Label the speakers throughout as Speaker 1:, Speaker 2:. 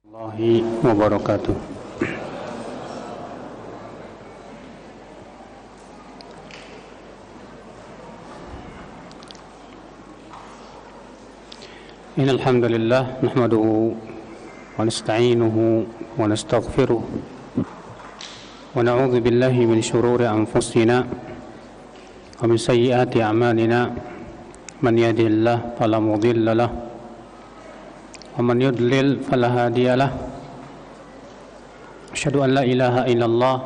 Speaker 1: Warahmatullahi wabarakatuh. Innal hamdalillah nahmaduhu wa nasta'inuhu wa nastaghfiruh wa na'udzu billahi min shururi anfusina wa min sayyiati a'malina man yahdihillahu fala mudilla lahu wa man yudlil fala hadiya lahu. Asyhadu an la ilaha illallah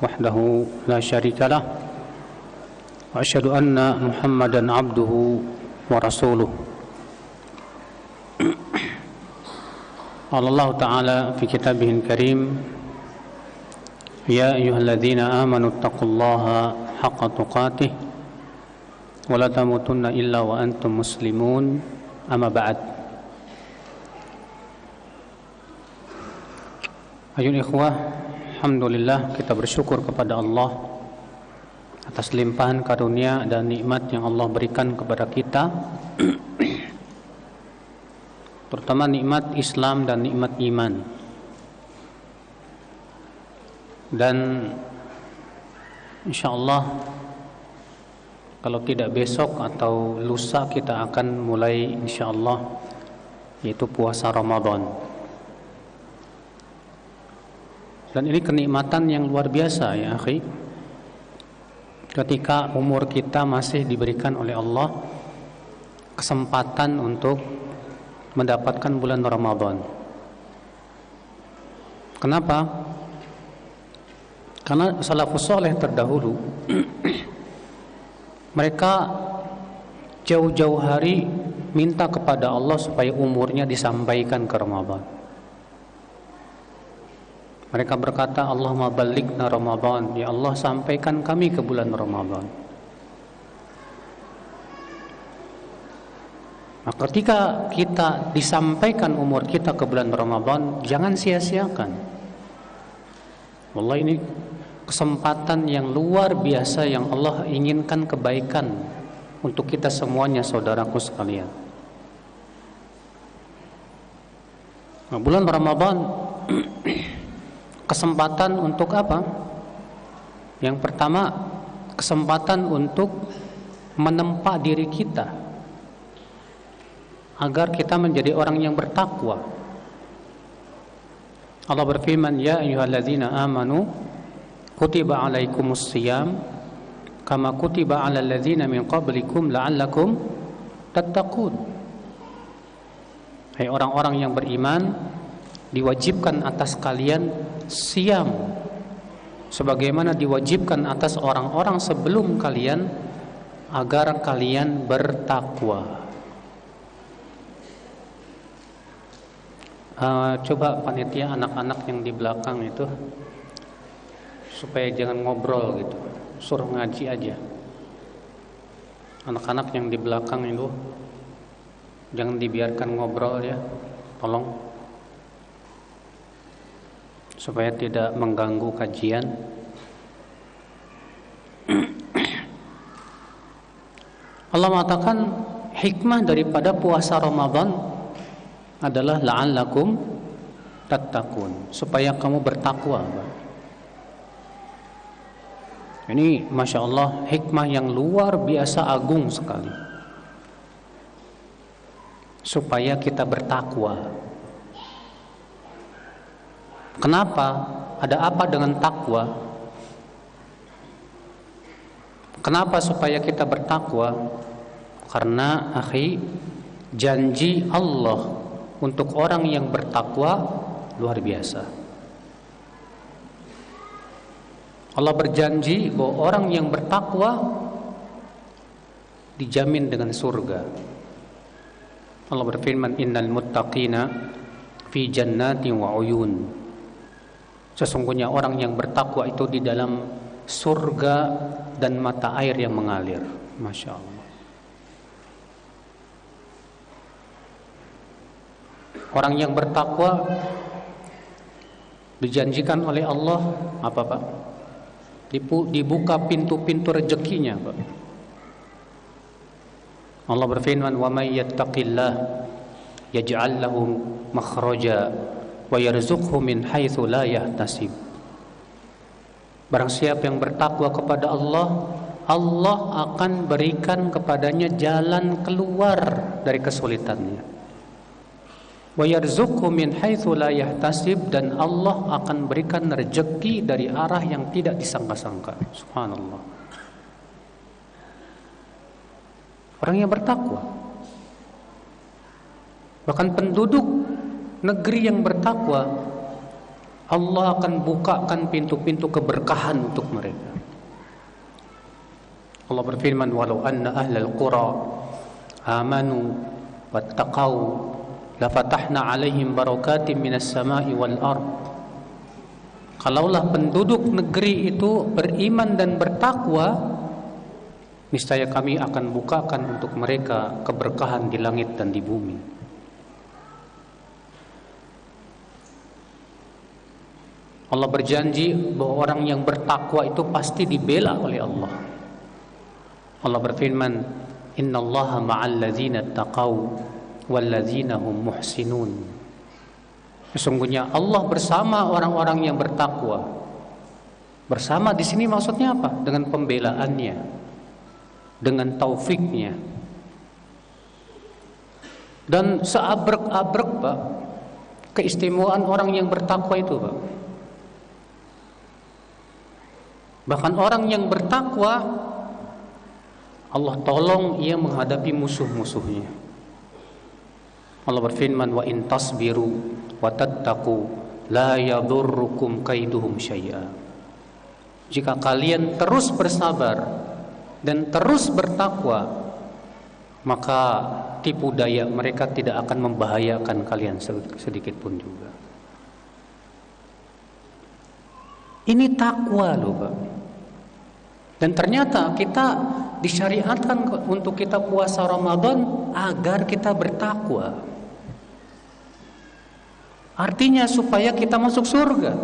Speaker 1: wahdahu la syarika lah wa asyhadu anna Muhammadan abduhu wa rasuluh. Allah Ta'ala fi kitabihil karim, ya ayyuhalladzina amanu taqullaha haqqa tuqatih wa la tamutunna illa wa antum muslimun, amma ba'd. Ayuhal ikhwah, alhamdulillah kita bersyukur kepada Allah atas limpahan karunia dan nikmat yang Allah berikan kepada kita, terutama nikmat Islam dan nikmat iman. Dan insyaallah kalau tidak besok atau lusa kita akan mulai insyaallah, yaitu puasa Ramadan. Dan ini kenikmatan yang luar biasa ya akhi, ketika umur kita masih diberikan oleh Allah kesempatan untuk mendapatkan bulan Ramadan. Kenapa? Karena salafus saleh terdahulu mereka jauh-jauh hari minta kepada Allah supaya umurnya disampaikan ke Ramadan. Mereka berkata, Allahumma ballighna Ramadan, ya Allah sampaikan kami ke bulan Ramadan. Nah, ketika kita disampaikan umur kita ke bulan Ramadan, jangan sia-siakan. Wallah, ini kesempatan yang luar biasa yang Allah inginkan kebaikan untuk kita semuanya, saudaraku sekalian. Nah, bulan Ramadan kesempatan untuk apa? Yang pertama, kesempatan untuk menempa diri kita agar kita menjadi orang yang bertakwa. Allah berfirman, ya ayyuhalladzina amanu kutiba alaikumus shiyam kama kutiba alal ladzina min qablikum la'allakum tattaqun. Hai orang-orang yang beriman, diwajibkan atas kalian siyam sebagaimana diwajibkan atas orang-orang sebelum kalian agar kalian bertakwa. Coba panitia anak-anak yang di belakang itu supaya jangan ngobrol gitu, suruh ngaji aja. Anak-anak yang di belakang itu jangan dibiarkan ngobrol ya, tolong, supaya tidak mengganggu kajian. Allah mengatakan hikmah daripada puasa Ramadan adalah la'allakum tattaqun, supaya kamu bertakwa. Ini Masya Allah hikmah yang luar biasa agung sekali, supaya kita bertakwa. Kenapa? Ada apa dengan takwa? Kenapa supaya kita bertakwa? Karena akhi, janji Allah untuk orang yang bertakwa luar biasa. Allah berjanji bahwa orang yang bertakwa dijamin dengan surga. Allah berfirman, innal muttaqina fi jannatin wa uyun. Sesungguhnya orang yang bertakwa itu di dalam surga dan mata air yang mengalir. Masya Allah. Orang yang bertakwa dijanjikan oleh Allah apa Pak? Dibuka pintu-pintu rezekinya Pak. Allah berfirman, wa may yattaqillah yaj'al lahu makhraja wa yarzuqhu min haitsu la yahtasib. Barang siapa yang bertakwa kepada Allah, Allah akan berikan kepadanya jalan keluar dari kesulitannya. Wa yarzuqhu min haitsu la yahtasib, dan Allah akan berikan rezeki dari arah yang tidak disangka-sangka. Subhanallah. Orang yang bertakwa, bahkan penduduk negeri yang bertakwa, Allah akan bukakan pintu-pintu keberkahan untuk mereka. Allah berfirman, walau anna ahlal qura amanu wattaqau lafatahna alaihim barakatim minas sama'i wal ard. Kalaulah penduduk negeri itu beriman dan bertakwa, niscaya kami akan bukakan untuk mereka keberkahan di langit dan di bumi. Allah berjanji bahwa orang yang bertakwa itu pasti dibela oleh Allah. Allah berfirman, innallaha ma'al ladzina taqaw wal ladzina hum muhsinun. Sesungguhnya Allah bersama orang-orang yang bertakwa. Bersama di sini maksudnya apa? Dengan pembelaannya, dengan taufiknya. Dan seabrek-abrek, Pak, keistimewaan orang yang bertakwa itu, Pak. Bahkan orang yang bertakwa, Allah tolong ia menghadapi musuh-musuhnya. Allah berfirman, wa in tasbiru wa tattaqu la yadurrukum kaiduhum syai'a. Jika kalian terus bersabar dan terus bertakwa, maka tipu daya mereka tidak akan membahayakan kalian sedikit pun juga. Ini takwa loh, Pak. Dan ternyata kita disyariatkan untuk kita puasa Ramadan agar kita bertakwa. Artinya supaya kita masuk surga,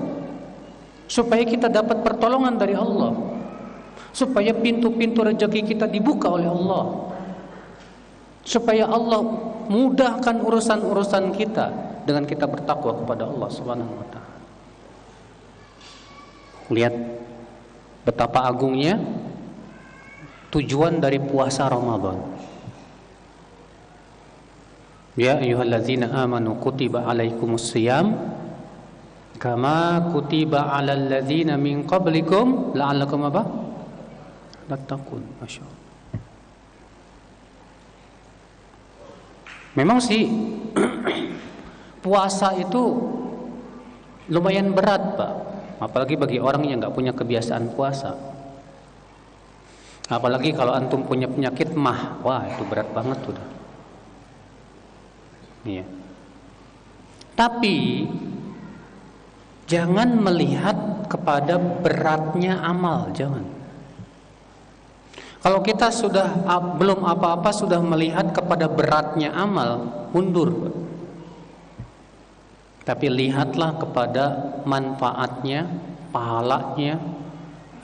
Speaker 1: supaya kita dapat pertolongan dari Allah, supaya pintu-pintu rezeki kita dibuka oleh Allah, supaya Allah mudahkan urusan-urusan kita dengan kita bertakwa kepada Allah Subhanahu wa taala. Lihat betapa agungnya tujuan dari puasa Ramadan. Ya ayyuhallazina amanu kutiba alaikumus shiyam kama kutiba alal ladzina min qablikum la'allakum apa? Tattaqun. Masyaallah. Memang sih puasa itu lumayan berat, Pak. Apalagi bagi orang yang nggak punya kebiasaan puasa. Apalagi kalau antum punya penyakit mah, wah itu berat banget udah. Iya. Tapi jangan melihat kepada beratnya amal, jangan. Kalau kita sudah belum apa-apa sudah melihat kepada beratnya amal, mundur. Tapi lihatlah kepada manfaatnya, pahalanya,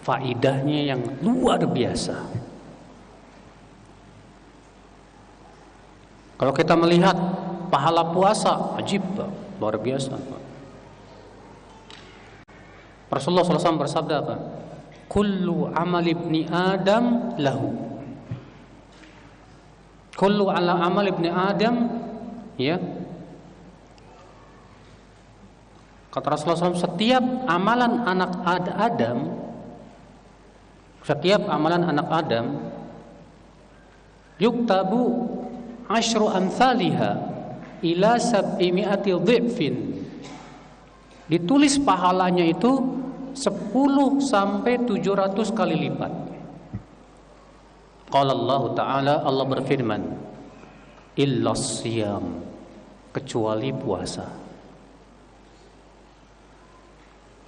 Speaker 1: faidahnya yang luar biasa. Kalau kita melihat pahala puasa, ajib, Pak, luar biasa, Pak. Rasulullah SAW bersabda apa? Kullu amal ibni Adam lahu. Kullu ala amal ibni Adam, ya. Kata Rasulullah SAW, setiap amalan anak Adam, yuktabu asyru amthaliha ila sab'imi'ati dhifin. Ditulis pahalanya itu 10 sampai 700 kali lipat. Qala Allah Ta'ala, Allah berfirman, illa siyam, kecuali puasa.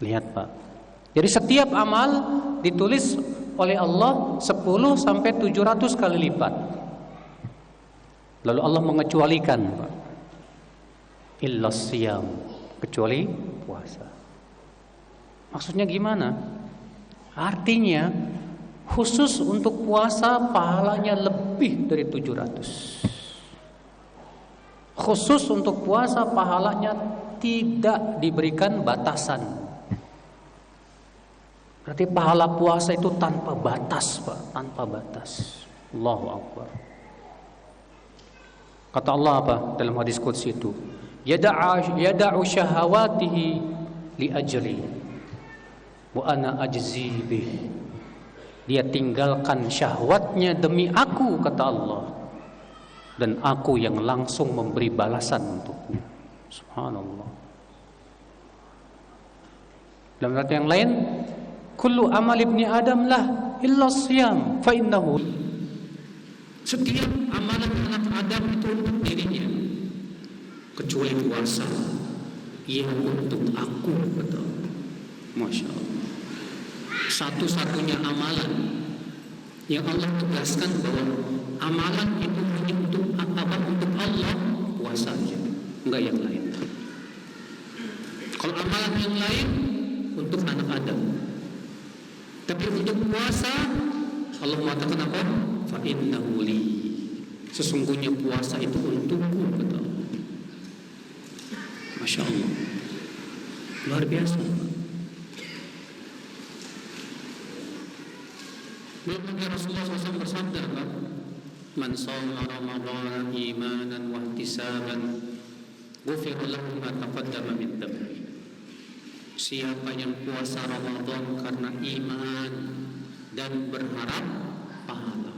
Speaker 1: Lihat, Pak. Jadi setiap amal ditulis oleh Allah 10 sampai 700 kali lipat. Lalu Allah mengecualikan, Pak. Illa siyam, kecuali puasa. Maksudnya gimana? Artinya khusus untuk puasa pahalanya lebih dari 700. Khusus untuk puasa pahalanya tidak diberikan batasan. Berarti pahala puasa itu tanpa batas, Pak, tanpa batas. Allahu Akbar. Kata Allah apa dalam hadis qudsi itu? Yada'u syahawatihi li ajli wa ana ajzi bih. Dia tinggalkan syahwatnya demi aku, kata Allah, dan aku yang langsung memberi balasan untuknya. Subhanallah. Dalam ayat yang lain, kullu amal ibni Adam lah illa siyam fa innahu. Setiap amalan anak Adam itu untuk dirinya kecuali puasa yang untuk aku, betul. Masya Allah. Satu-satunya amalan yang Allah tegaskan bahwa amalan itu hanya untuk apa? Untuk Allah, puasa saja, enggak yang lain. Kalau amalan yang lain untuk anak Adam, tapi untuk puasa Allah mengatakan apa? Fa innahu li. Sesungguhnya puasa itu untukku, betul. Masya Allah, luar biasa. Belum lagi Rasulullah SAW bersabda, man shoma Ramadan imanan wa ihtisaban ghufira lahu ma taqaddama min dhanbi. Siapa yang puasa Ramadan karena iman dan berharap pahala,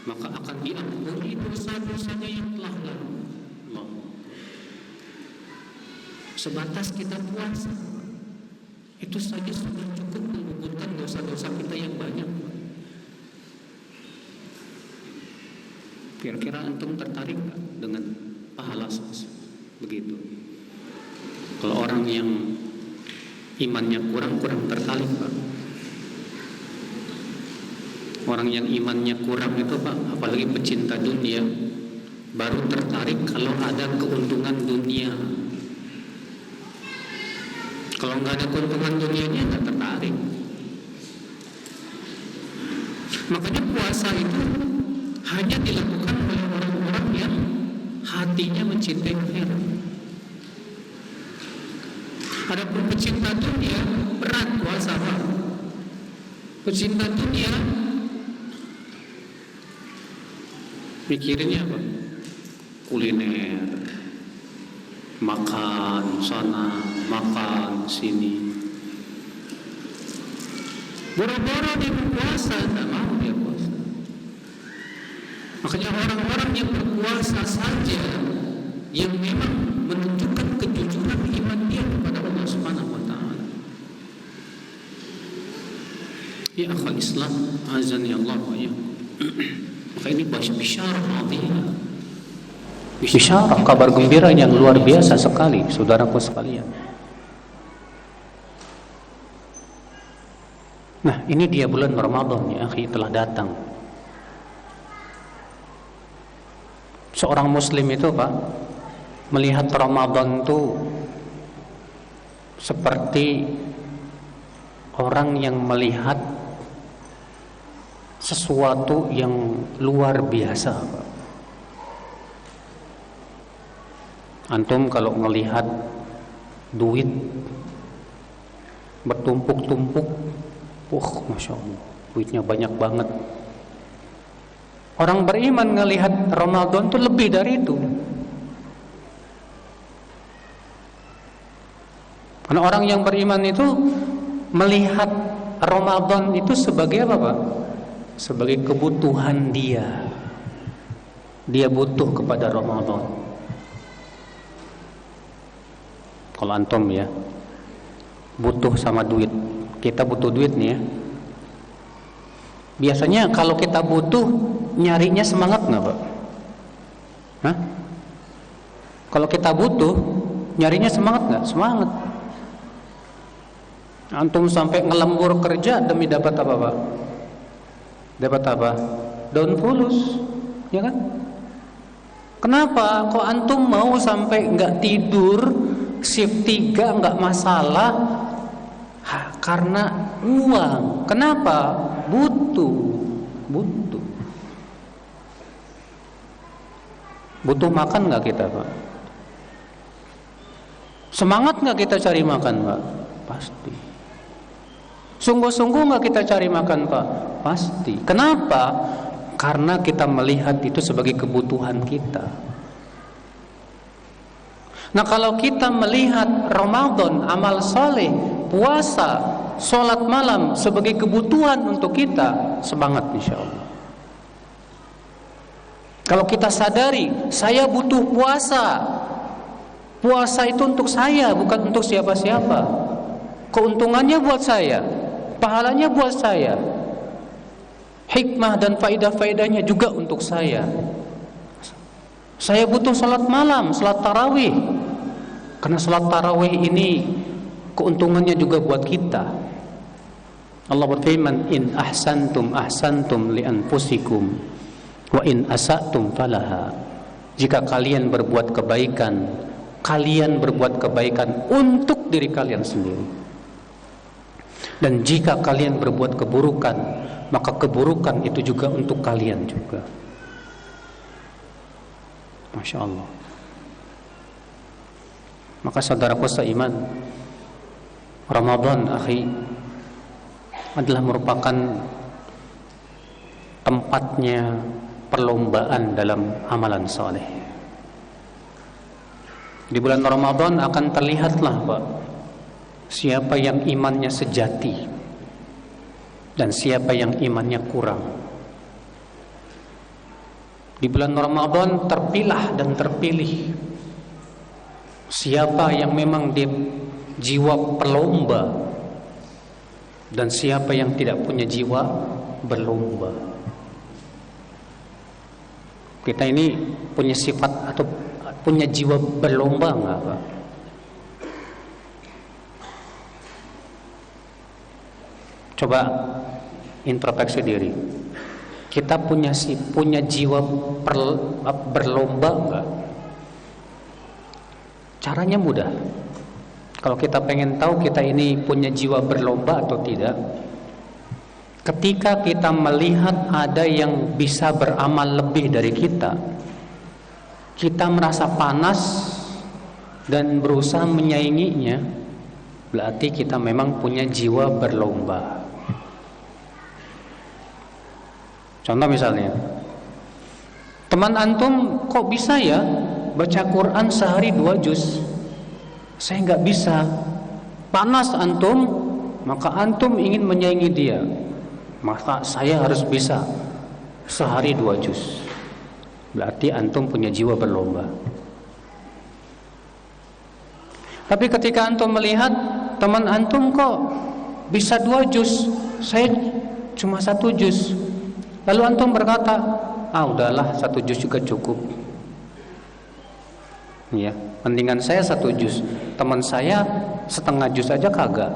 Speaker 1: maka akan diampuni dosa-dosanya yang telah lalu. Sebatas kita puasa, itu saja sudah cukup menggugurkan dosa-dosa kita yang banyak. Kira-kira antum tertarik gak dengan pahala begitu? Kalau orang yang imannya kurang tertarik, Pak. Orang yang imannya kurang itu, Pak, apalagi pecinta dunia, baru tertarik kalau ada keuntungan dunia. Kalau nggak ada keuntungan dunianya, nggak tertarik. Makanya puasa itu hanya dilakukan oleh orang-orang yang hatinya mencintai akhirat. Adapun pecinta dunia berat puasa, Pak. Pecinta dunia mikirinnya apa? Kuliner, makan sana, makan sini. Boro-boro dia berpuasa, tidak mau dia puasa. Makanya orang-orang yang berpuasa saja yang memang menunjukkan kejujuran iman dia kepada Allah Subhanahu wa taala. Ya akhal Islam, azani Allah wa iyyakum. Maka ini bisyarah azimah. Bisyarah, kabar gembira yang luar biasa sekali, saudaraku sekalian. Nah, ini dia bulan Ramadan ya, akhi, telah datang. Seorang muslim itu, Pak, melihat Ramadan itu seperti orang yang melihat sesuatu yang luar biasa, Pak. Antum kalau melihat duit bertumpuk-tumpuk, Masya Allah, duitnya banyak banget. Orang beriman ngelihat Ramadan itu lebih dari itu. Karena orang yang beriman itu melihat Ramadan itu sebagai apa, Pak? Sebagai kebutuhan dia. Dia butuh kepada Ramadan. Kalau antum ya, butuh sama duit. Kita butuh duit nih ya. Biasanya kalau kita butuh, nyarinya semangat nggak, Pak? Hah? Kalau kita butuh, nyarinya semangat nggak? Semangat. Antum sampai ngelembur kerja demi dapat apa, Pak? Dapat apa? Daun fulus, ya kan? Kenapa? Kok antum mau sampai nggak tidur, shift 3 nggak masalah? Karena uang. Kenapa? Butuh. Butuh makan nggak kita, Pak? Semangat nggak kita cari makan, Pak? Pasti. Sungguh-sungguh nggak kita cari makan, Pak? Pasti. Kenapa? Karena kita melihat itu sebagai kebutuhan kita. Nah, kalau kita melihat Ramadan, amal soleh, puasa, sholat malam sebagai kebutuhan untuk kita, semangat insya Allah. Kalau kita sadari, saya butuh puasa. Puasa itu untuk saya, bukan untuk siapa-siapa. Keuntungannya buat saya, pahalanya buat saya. Hikmah dan faedah-faedahnya juga untuk saya. Saya butuh salat malam, salat tarawih. Karena salat tarawih ini keuntungannya juga buat kita. Allah berfirman, "In ahsantum ahsantum li anfusikum wa in asatum falaha." Jika kalian berbuat kebaikan, kalian berbuat kebaikan untuk diri kalian sendiri. Dan jika kalian berbuat keburukan, maka keburukan itu juga untuk kalian juga. Masya Allah. Maka saudaraku seiman, Ramadan akhi adalah merupakan tempatnya perlombaan dalam amalan saleh. Di bulan Ramadan akan terlihatlah, Pak, siapa yang imannya sejati dan siapa yang imannya kurang. Di bulan Ramadan terpilah dan terpilih siapa yang memang dia jiwa pelomba dan siapa yang tidak punya jiwa berlomba. Kita ini punya sifat atau punya jiwa berlomba enggak, Pak? Coba introspeksi diri. Kita punya jiwa berlomba enggak? Caranya mudah. Kalau kita pengen tahu kita ini punya jiwa berlomba atau tidak, ketika kita melihat ada yang bisa beramal lebih dari kita merasa panas dan berusaha menyainginya, berarti kita memang punya jiwa berlomba. Contoh misalnya, teman antum kok bisa ya baca Quran sehari 2 juz? Saya nggak bisa. Panas antum, maka antum ingin menyaingi dia. Maka saya harus bisa sehari 2 juz. Berarti antum punya jiwa berlomba. Tapi ketika antum melihat teman antum kok bisa 2 juz, saya cuma 1 juz. Lalu antum berkata, udahlah 1 juz juga cukup. Ya, mendingan saya 1 juz. Teman saya setengah juz aja kagak.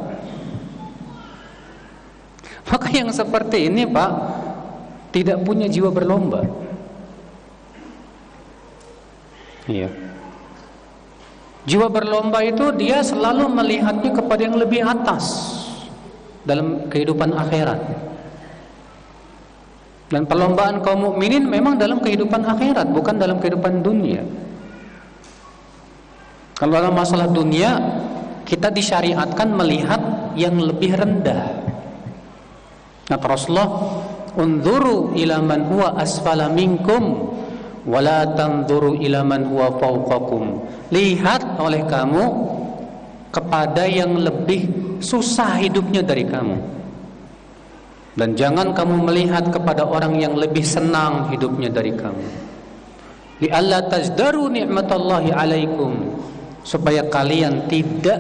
Speaker 1: Maka yang seperti ini, Pak, tidak punya jiwa berlomba. Iya. Jiwa berlomba itu dia selalu melihatnya kepada yang lebih atas dalam kehidupan akhirat. Dan perlombaan kaum mukminin memang dalam kehidupan akhirat, bukan dalam kehidupan dunia. Kalau dalam masalah dunia, kita disyariatkan melihat yang lebih rendah. Nah, Rasulullah, "Unzuru ila man huwa asfala minkum wala tanzuru ila man huwa fawqakum." Lihat oleh kamu kepada yang lebih susah hidupnya dari kamu, dan jangan kamu melihat kepada orang yang lebih senang hidupnya dari kamu. Li alla tazdaru ni'matallahi alaikum, supaya kalian tidak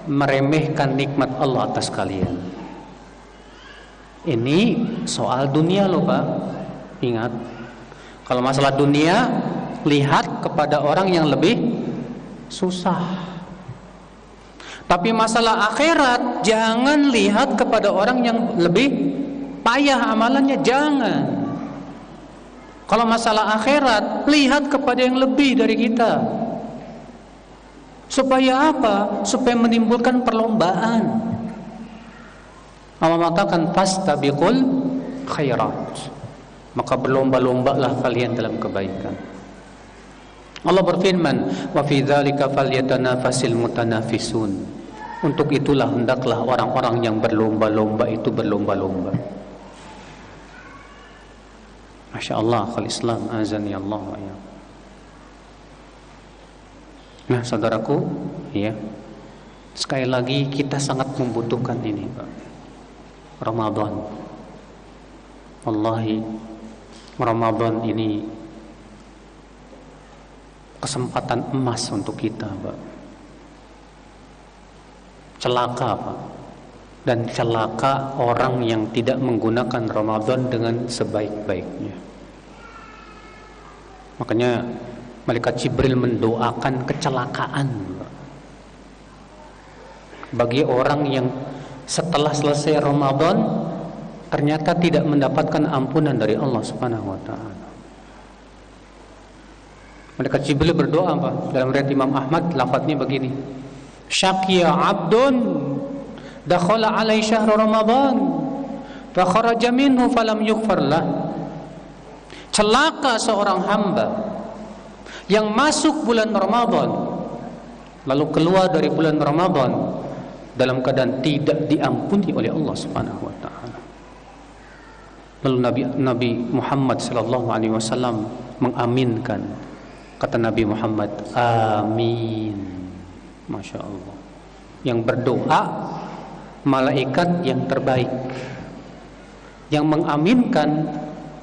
Speaker 1: meremehkan nikmat Allah atas kalian. Ini soal dunia loh, Pak. Ingat, kalau masalah dunia, lihat kepada orang yang lebih susah. Tapi masalah akhirat, jangan lihat kepada orang yang lebih payah amalannya, jangan. Kalau masalah akhirat, lihat kepada yang lebih dari kita. Supaya apa? Supaya menimbulkan perlombaan. Allah mengatakan fastabiqul khairat. Maka berlomba-lombalah kalian dalam kebaikan. Allah berfirman, wa fi dzalika falyatanafasil mutanafisun. Untuk itulah hendaklah orang-orang yang berlomba-lomba itu berlomba-lomba. Masya Allah, akhul Islam, azani Allah wa iyyakum. Nah, saudaraku, ya, sekali lagi kita sangat membutuhkan ini, Pak. Ramadan. Wallahi, Ramadan ini kesempatan emas untuk kita, Pak. Celaka, Pak. Dan celaka orang yang tidak menggunakan Ramadan dengan sebaik-baiknya. Makanya malaikat Jibril mendoakan kecelakaan, Pak, bagi orang yang setelah selesai Ramadan ternyata tidak mendapatkan ampunan dari Allah Subhanahu wa taala. Malaikat Jibril berdoa, Pak. Dalam riwayat Imam Ahmad lafadznya begini. Syaqiya 'abdun dakhala 'alai syahr Ramadan fa kharaja minhu falam yughfar lah. Celaka seorang hamba yang masuk bulan Ramadan lalu keluar dari bulan Ramadan dalam keadaan tidak diampuni oleh Allah Subhanahu wa taala. Lalu Nabi Muhammad sallallahu alaihi wasallam mengaminkan. Kata Nabi Muhammad, amin. Masya Allah. Yang berdoa malaikat yang terbaik, yang mengaminkan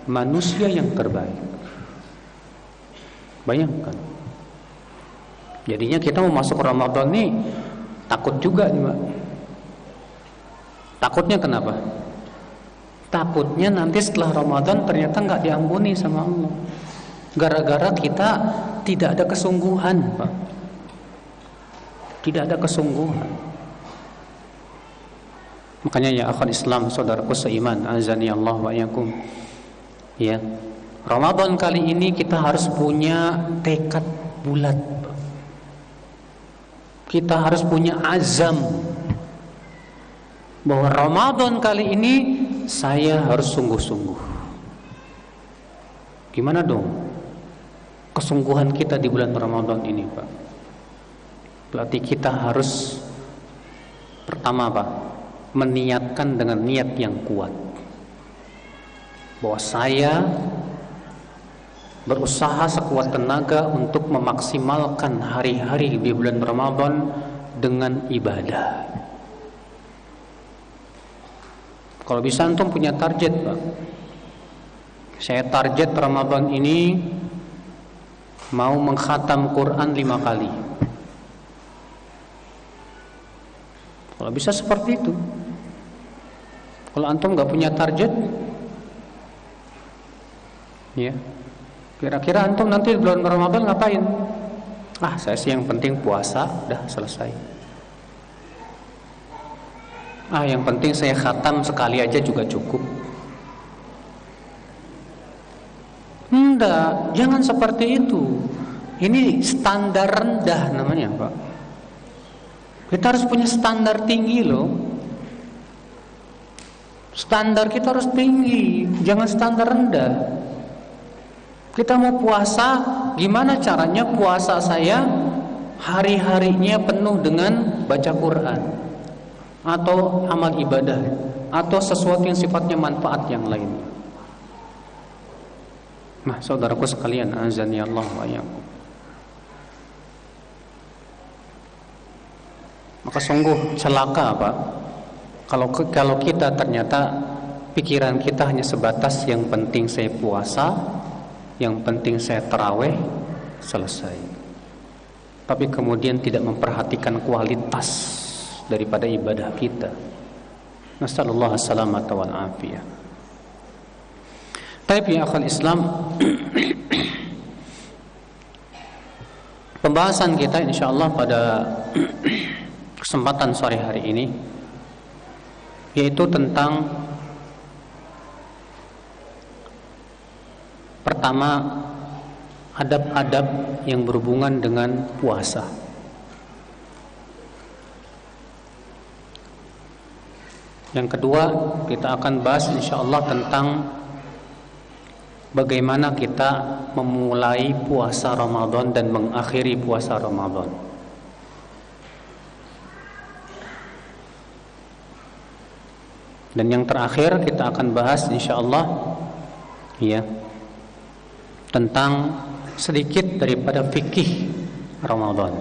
Speaker 1: manusia yang terbaik. Bayangkan. Jadinya kita mau masuk Ramadan nih takut juga nih, Pak. Takutnya kenapa? Takutnya nanti setelah Ramadan ternyata nggak diampuni sama Allah. Gara-gara kita tidak ada kesungguhan, Pak. Tidak ada kesungguhan. Makanya ya akhul Islam, saudaraku seiman, azani Allah wa iyyakum. Ya. Ramadan kali ini kita harus punya tekad bulat. Kita harus punya azam bahwa Ramadan kali ini saya harus sungguh-sungguh. Gimana dong kesungguhan kita di bulan Ramadan ini, Pak? Berarti kita harus pertama, Pak, meniatkan dengan niat yang kuat bahwa saya berusaha sekuat tenaga untuk memaksimalkan hari-hari di bulan Ramadan dengan ibadah. Kalau bisa antum punya target, Pak. Saya target Ramadan ini mau mengkhatam Quran 5 kali. Kalau bisa seperti itu. Kalau antum nggak punya target, ya, kira-kira antum nanti di bulan Ramadan ngapain? Ah, saya sih yang penting puasa, udah selesai. Ah, yang penting saya khatam sekali aja juga cukup. Enggak, jangan seperti itu. Ini standar rendah namanya, Pak. Kita harus punya standar tinggi loh. Standar kita harus tinggi, jangan standar rendah. Kita mau puasa, gimana caranya puasa saya hari-harinya penuh dengan baca Quran atau amal ibadah atau sesuatu yang sifatnya manfaat yang lain. Nah, saudaraku sekalian, azani Allah wa iyyakum. Maka sungguh celaka, Pak, kalau kita ternyata pikiran kita hanya sebatas yang penting saya puasa, yang penting saya tarawih, selesai. Tapi kemudian tidak memperhatikan kualitas daripada ibadah kita. Nasallallahu as-salamata wal afiyah. Tapi ya akhul Islam, pembahasan kita insyaallah pada kesempatan sore hari ini yaitu tentang pertama, adab-adab yang berhubungan dengan puasa. Yang kedua, kita akan bahas insyaallah tentang bagaimana kita memulai puasa Ramadan dan mengakhiri puasa Ramadan. Dan yang terakhir kita akan bahas insyaallah ya tentang sedikit daripada fikih Ramadan.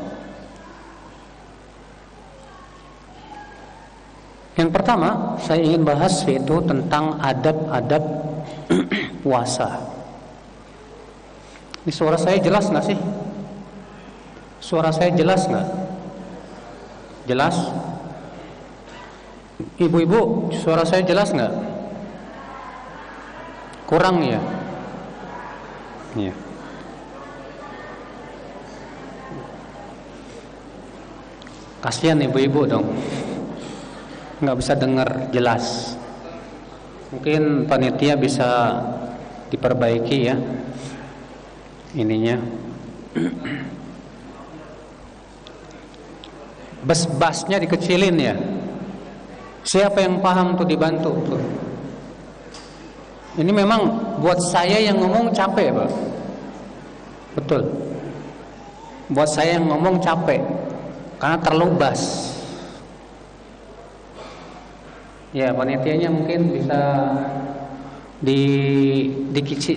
Speaker 1: Yang pertama saya ingin bahas yaitu tentang adab-adab puasa. Ini suara saya jelas nggak sih? Suara saya jelas nggak? Jelas? Ibu-ibu, suara saya jelas nggak? Kurang ya? Iya. Kasihan ibu-ibu dong, nggak bisa dengar jelas. Mungkin panitia bisa diperbaiki ya ininya. Bas-basnya dikecilin ya. Siapa yang paham tuh dibantu tuh. Ini memang buat saya yang ngomong capek, Pak. Betul. Buat saya yang ngomong capek karena terlalu bas. Ya, panitianya mungkin bisa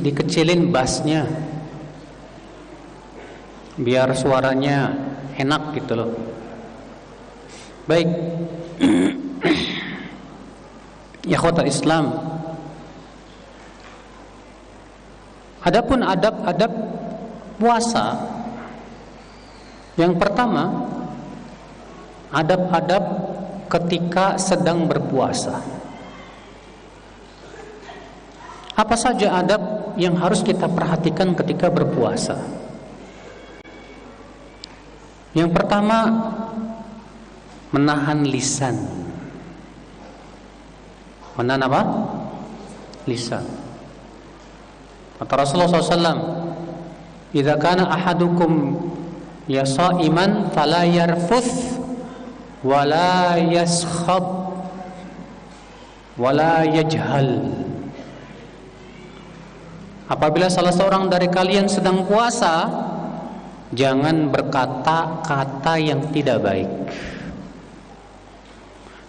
Speaker 1: dikecilin bassnya biar suaranya enak gitu loh. Baik. Ya ikhwatal Islam. Adapun adab-adab puasa, yang pertama adab-adab ketika sedang berpuasa. Apa saja adab yang harus kita perhatikan ketika berpuasa? Yang pertama, menahan lisan. Menahan apa? Lisan. Kata Rasulullah SAW, "Idza kana ahadukum yasaiman fala yarfuth wala yaskhab wala yajhal." Apabila salah seorang dari kalian sedang puasa, jangan berkata-kata yang tidak baik.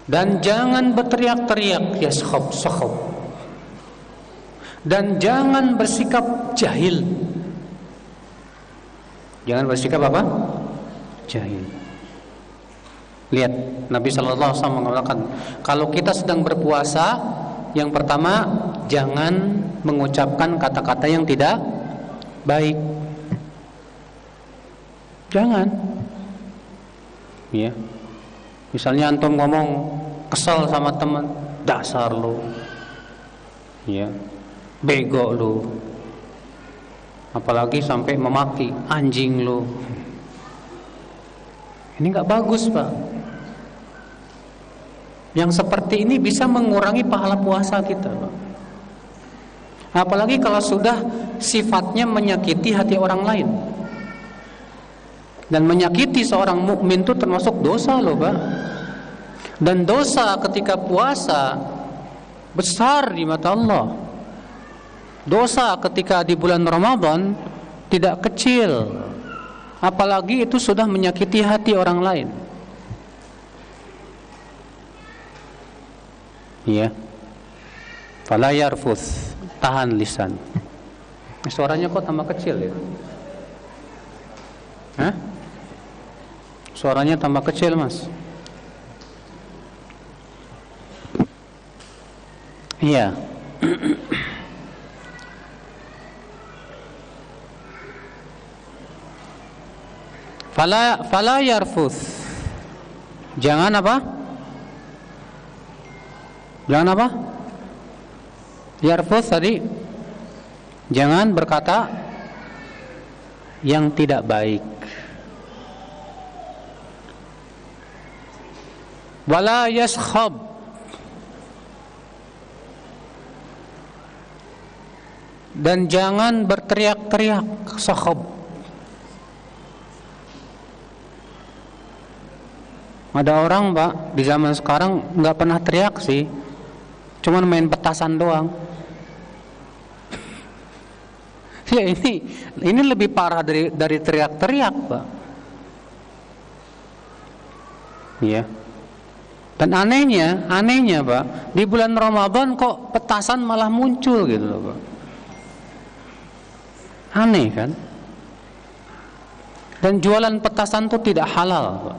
Speaker 1: Dan jangan berteriak-teriak yaskhab. Dan jangan bersikap jahil. Jangan bersikap apa? Jahil. Lihat, Nabi SAW mengatakan, kalau kita sedang berpuasa, yang pertama jangan mengucapkan kata-kata yang tidak baik. Jangan. Ya. Misalnya antum ngomong kesal sama teman, dasar lu. Ya. Bego lu. Apalagi sampai memaki, anjing lu. Ini enggak bagus, Pak. Yang seperti ini bisa mengurangi pahala puasa kita, Pak. Apalagi kalau sudah sifatnya menyakiti hati orang lain. Dan menyakiti seorang mukmin itu termasuk dosa loh, Pak. Dan dosa ketika puasa besar di mata Allah. Dosa ketika di bulan Ramadan tidak kecil. Apalagi itu sudah menyakiti hati orang lain. Iya. Fala yarfuth, tahan lisan. Suaranya kok tambah kecil ya? Hah? Suaranya tambah kecil, Mas. Iya. Fala yarfuth. Jangan apa? Jangan apa? Yarfuth tadi jangan berkata yang tidak baik. Wala yaskhab. Dan jangan berteriak-teriak, sakhab. Ada orang, Pak, di zaman sekarang nggak pernah teriak sih, cuman main petasan doang. Ya ini lebih parah dari teriak-teriak, Pak. Ya. Dan anehnya Pak, di bulan Ramadan kok petasan malah muncul gitu loh Pak. Aneh kan? Dan jualan petasan itu tidak halal Pak.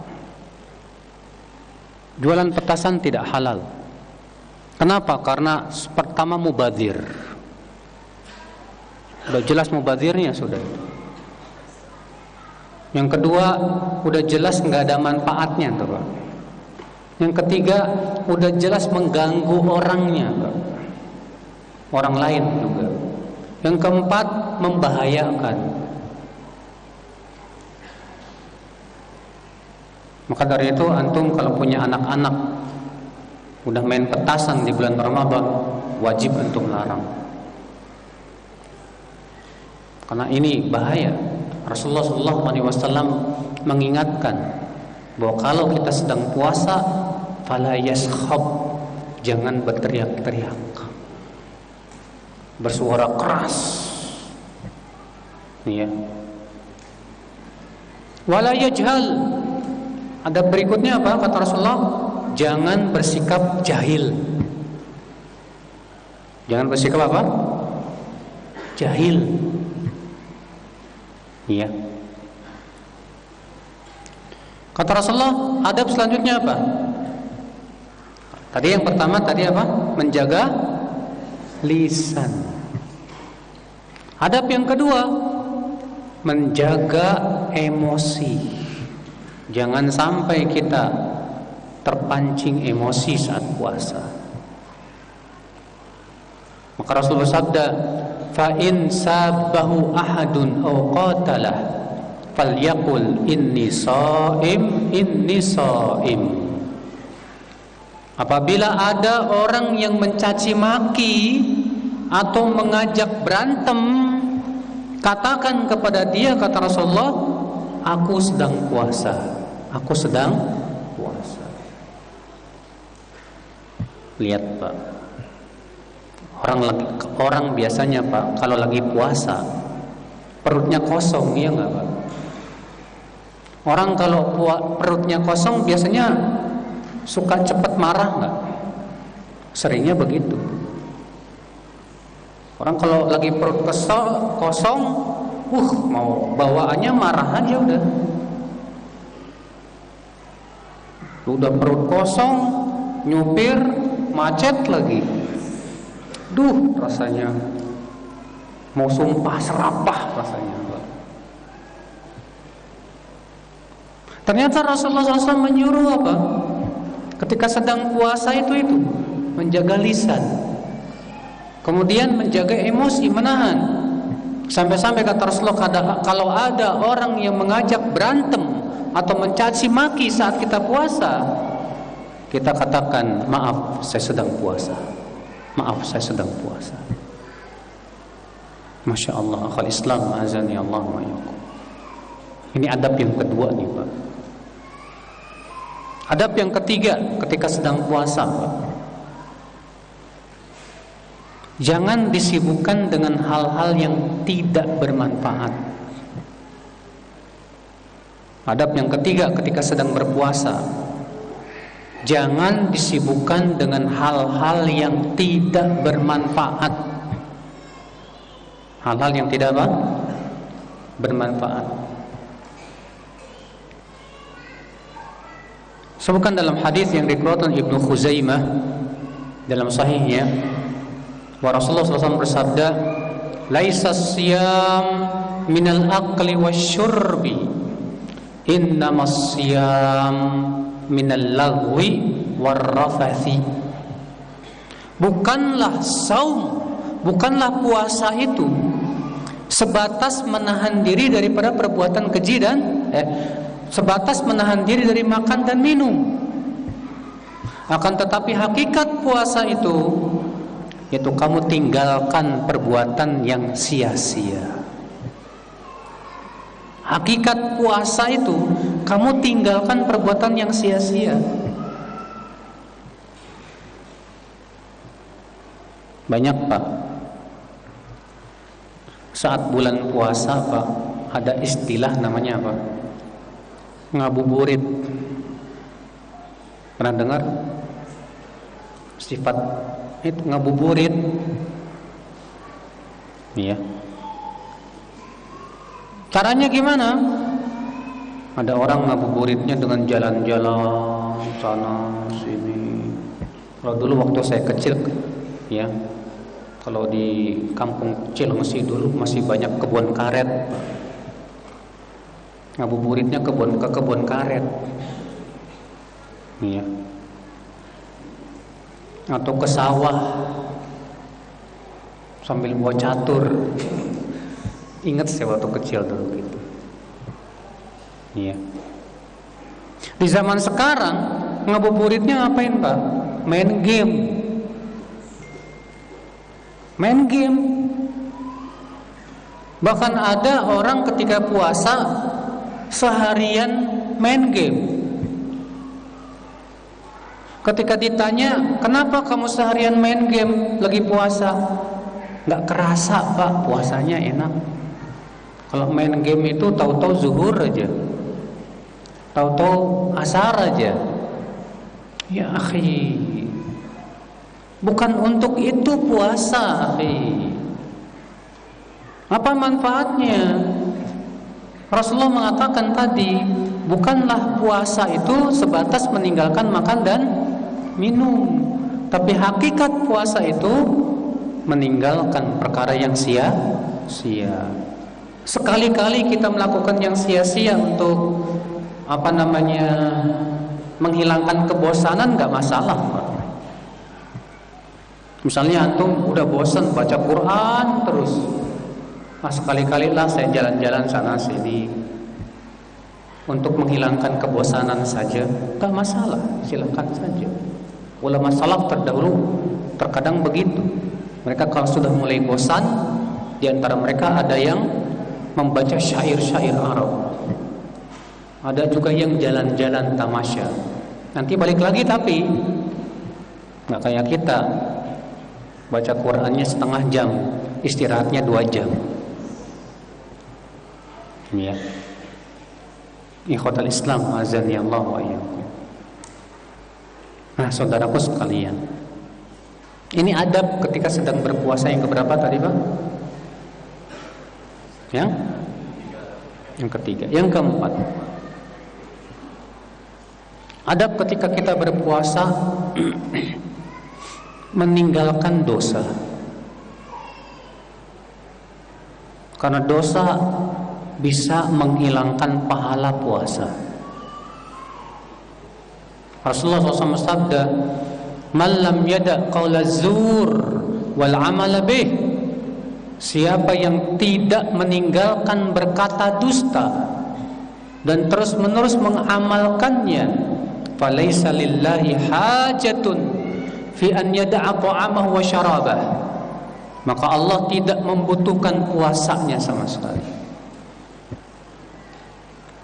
Speaker 1: Jualan petasan tidak halal. Kenapa? Karena pertama mubadzir. Udah jelas mubadzirnya sudah. Yang kedua, udah jelas nggak ada manfaatnya tuh Pak. Yang ketiga, udah jelas mengganggu orangnya Pak. Orang lain juga. Yang keempat, membahayakan. Maka dari itu antum kalau punya anak-anak udah main petasan di bulan Ramadan, wajib untuk larang. Karena ini bahaya. Rasulullah SAW mengingatkan bahwa kalau kita sedang puasa, fala yaskhab, jangan berteriak-teriak, bersuara keras. Ya. Wala yajhal. Ada berikutnya apa kata Rasulullah? Jangan bersikap jahil. Jangan bersikap apa? Jahil. Iya. Kata Rasulullah, adab selanjutnya apa? Tadi yang pertama tadi apa? Menjaga lisan. Adab yang kedua, menjaga emosi. Jangan sampai kita terpancing emosi saat puasa. Maka Rasul bersabda, fa in sabahu ahadun aw qatalah falyaqul inni shaim inni shaim. Apabila ada orang yang mencaci maki atau mengajak berantem, katakan kepada dia, kata Rasulullah, aku sedang puasa. Aku sedang puasa. Lihat Pak, orang biasanya Pak kalau lagi puasa perutnya kosong, iya nggak Pak? Orang kalau perutnya kosong biasanya suka cepat marah nggak? Seringnya begitu. Orang kalau lagi perut kosong, mau bawaannya marah aja udah. Udah perut kosong, nyupir macet lagi. Duh, rasanya mau sumpah serapah rasanya. Ternyata Rasulullah SAW menyuruh apa? Ketika sedang puasa itu menjaga lisan, kemudian menjaga emosi, menahan. Sampai-sampai kata Rasulullah, kalau ada orang yang mengajak berantem atau mencaci maki saat kita puasa, kita katakan, maaf, saya sedang puasa. Maaf, saya sedang puasa. Masya Allah, akhal Islam, azani Allah wa iyyakum. Ini adab yang kedua nih Pak. Adab yang ketiga ketika sedang puasa Pak, jangan disibukkan dengan hal-hal yang tidak bermanfaat. Adab yang ketiga ketika sedang berpuasa, jangan disibukkan dengan hal-hal yang tidak bermanfaat. Hal-hal yang tidak apa? Bermanfaat. Sebutkan dalam hadis yang dikeluarkan Ibnu Khuzaimah dalam sahihnya, bahwa Rasulullah SAW bersabda, laisa siyam minal aqli wasyurbi, innamas siyam minal lagwi warrafathi. Bukanlah saum, bukanlah puasa itu sebatas menahan diri daripada perbuatan keji dan sebatas menahan diri dari makan dan minum. Akan tetapi hakikat puasa itu yaitu kamu tinggalkan perbuatan yang sia-sia. Hakikat puasa itu kamu tinggalkan perbuatan yang sia-sia. Banyak Pak Saat bulan puasa Pak, ada istilah namanya apa? Ngabuburit. Pernah dengar? Sifat itu ngabuburit. Iya. Caranya gimana? Ada orang ngabuburitnya dengan jalan-jalan sana sini. Kalau dulu waktu saya kecil, ya, kalau di kampung kecil dulu masih banyak kebun karet. Ngabuburitnya ke kebun karet. Iya. Atau ke sawah sambil bawa catur. Ingat saya waktu kecil dulu gitu. Iya. Di zaman sekarang ngabuburitnya ngapain Pak? Main game. Main game. Bahkan ada orang ketika puasa seharian main game. Ketika ditanya, kenapa kamu seharian main game lagi puasa? Gak kerasa Pak, puasanya enak. Kalau main game itu tahu-tahu zuhur aja, tahu-tahu asar aja. Ya akhi, bukan untuk itu puasa akhi. Apa manfaatnya? Rasulullah mengatakan tadi, bukanlah puasa itu sebatas meninggalkan makan dan minum, tapi hakikat puasa itu meninggalkan perkara yang sia-sia. Sekali-kali kita melakukan yang sia-sia untuk menghilangkan kebosanan, nggak masalah Pak. Misalnya antum udah bosan baca Quran terus, sekali-kali lah saya jalan-jalan sana sini untuk menghilangkan kebosanan saja, nggak masalah, silakan saja. Ulama salaf terdahulu terkadang begitu. Mereka kalau sudah mulai bosan, di antara mereka ada yang membaca syair-syair Arab, ada juga yang jalan-jalan tamasya. Nanti balik lagi, tapi nggak kayak kita baca Qurannya setengah jam, istirahatnya 2 jam. Ya, ikhwatal Islam, azani Allah wa iyyakum. Nah, saudaraku sekalian, ini adab ketika sedang berpuasa yang keberapa tadi Pak? Yang ketiga. Yang keempat, adab ketika kita berpuasa meninggalkan dosa. Karena dosa bisa menghilangkan pahala puasa. Rasulullah SAW sabda, "Man lam yada' qaula zur wal 'amala bih." Siapa yang tidak meninggalkan berkata dusta dan terus-menerus mengamalkannya, falaisa lillahi hajatun fi an yada'a ta'amahu wa syarabah. Maka Allah tidak membutuhkan puasanya sama sekali.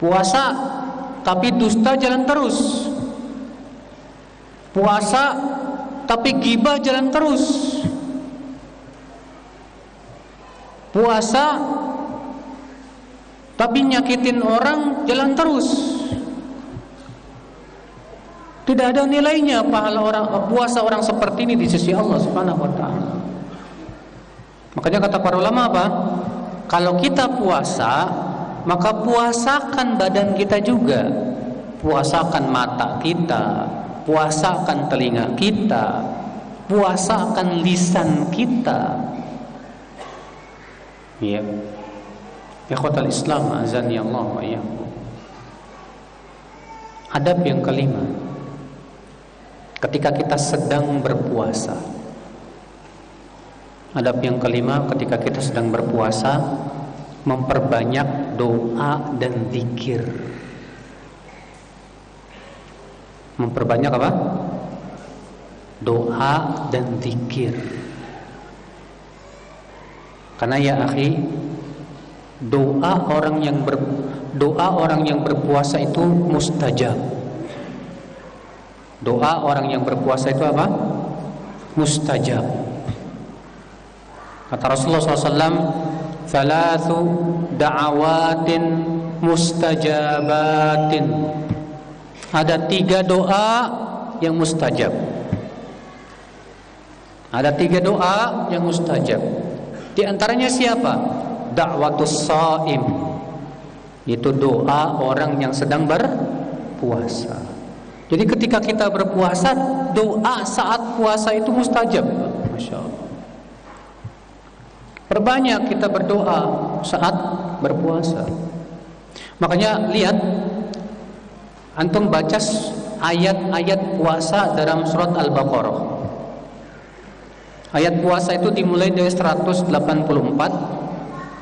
Speaker 1: Puasa tapi dusta jalan terus. Puasa tapi ghibah jalan terus. Puasa tapi nyakitin orang jalan terus. Tidak ada nilainya pahala puasa orang seperti ini di sisi Allah Subhanahu wa taala. Makanya kata para ulama apa? Kalau kita puasa, maka puasakan badan kita juga. Puasakan mata kita, puasakan telinga kita, puasakan lisan kita. Ya, ikhwatal Islam, azani Allah wa iyyakum. Adab yang kelima, ketika kita sedang berpuasa. Adab yang kelima, ketika kita sedang berpuasa, memperbanyak doa dan zikir. Memperbanyak apa? Doa dan zikir. Karena ya akhi, doa orang yang berpuasa itu mustajab. Doa orang yang berpuasa itu apa? Mustajab. Kata Rasulullah SAW, thalathu da'awatin mustajabatin. Ada 3 doa yang mustajab. Ada 3 doa yang mustajab. Di antaranya siapa? Da'watus shaim. Itu doa orang yang sedang berpuasa. Jadi ketika kita berpuasa, doa saat puasa itu mustajab. Masya Allah. Perbanyak kita berdoa saat berpuasa. Makanya lihat, antum baca ayat-ayat puasa dalam surat Al-Baqarah. Ayat puasa itu dimulai dari 184,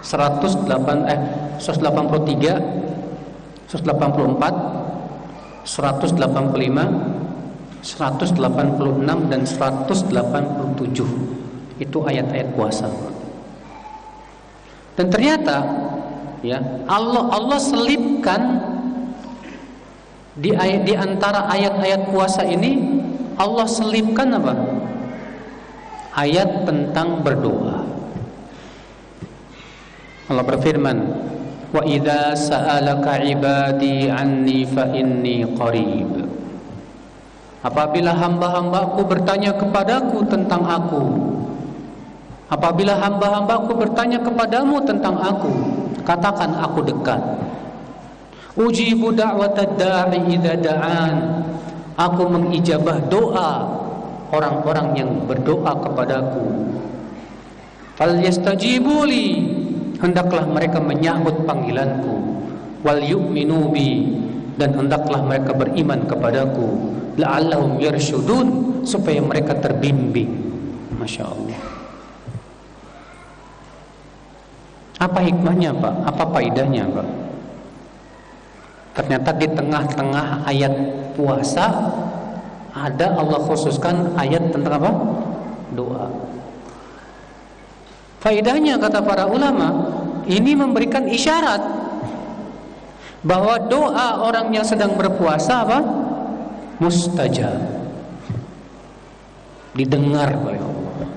Speaker 1: 183, 184, 185, 186 dan 187. Itu ayat-ayat puasa. Dan ternyata ya, Allah selipkan di antara ayat-ayat puasa ini, Allah selipkan apa? Ayat tentang berdoa. Allah berfirman, "Wa idza sa'alaka 'ibadi 'anni fa inni qarib." Apabila hamba-hambaku bertanya kepadaku tentang aku, apabila hamba-hambaku bertanya kepadamu tentang aku, katakan aku dekat. Ujibu da'watad da'i idza da'an. Aku mengijabah doa orang-orang yang berdoa kepadaku. Falyastajibuli, hendaklah mereka menyambut panggilanku. Wal yu'minu bi, dan hendaklah mereka beriman kepadaku. La'allahum yarshudun, supaya mereka terbimbing. Masya Allah. Apa hikmahnya Pak? Apa faedahnya Pak? Ternyata di tengah-tengah ayat puasa ada Allah khususkan ayat tentang apa? Doa. Faedahnya kata para ulama, ini memberikan isyarat bahwa doa orang yang sedang berpuasa apa? Mustajab. Didengar oleh Allah.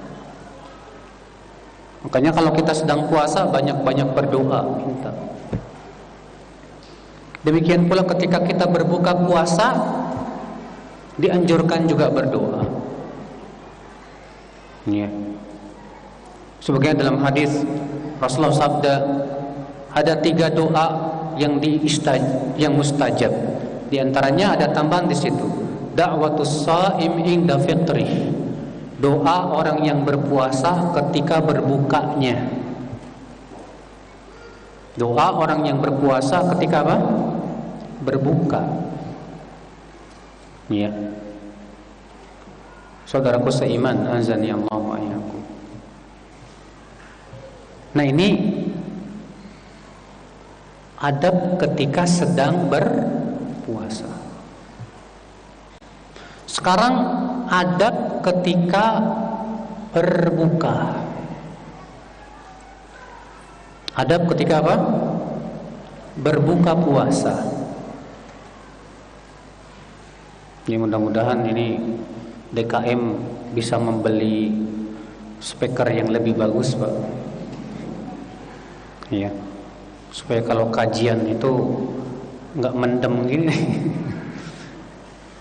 Speaker 1: Makanya kalau kita sedang puasa, banyak-banyak berdoa, minta. Demikian pula ketika kita berbuka puasa, dianjurkan juga berdoa. Ya. Sebagian dalam hadis Rasulullah sabda, ada 3 doa yang mustajab. Di antaranya ada tambahan di situ, da'watus shaim inda fitrih. Doa orang yang berpuasa ketika berbukanya. Doa orang yang berpuasa ketika apa? Berbuka. Ya. Saudaraku seiman, azani Allah wa iyyakum. Nah, ini adab ketika sedang berpuasa. Sekarang adab ketika berbuka. Adab ketika apa? Berbuka puasa. Ya, mudah-mudahan ini DKM bisa membeli speaker yang lebih bagus, Pak. Iya. Supaya kalau kajian itu nggak mendem gini.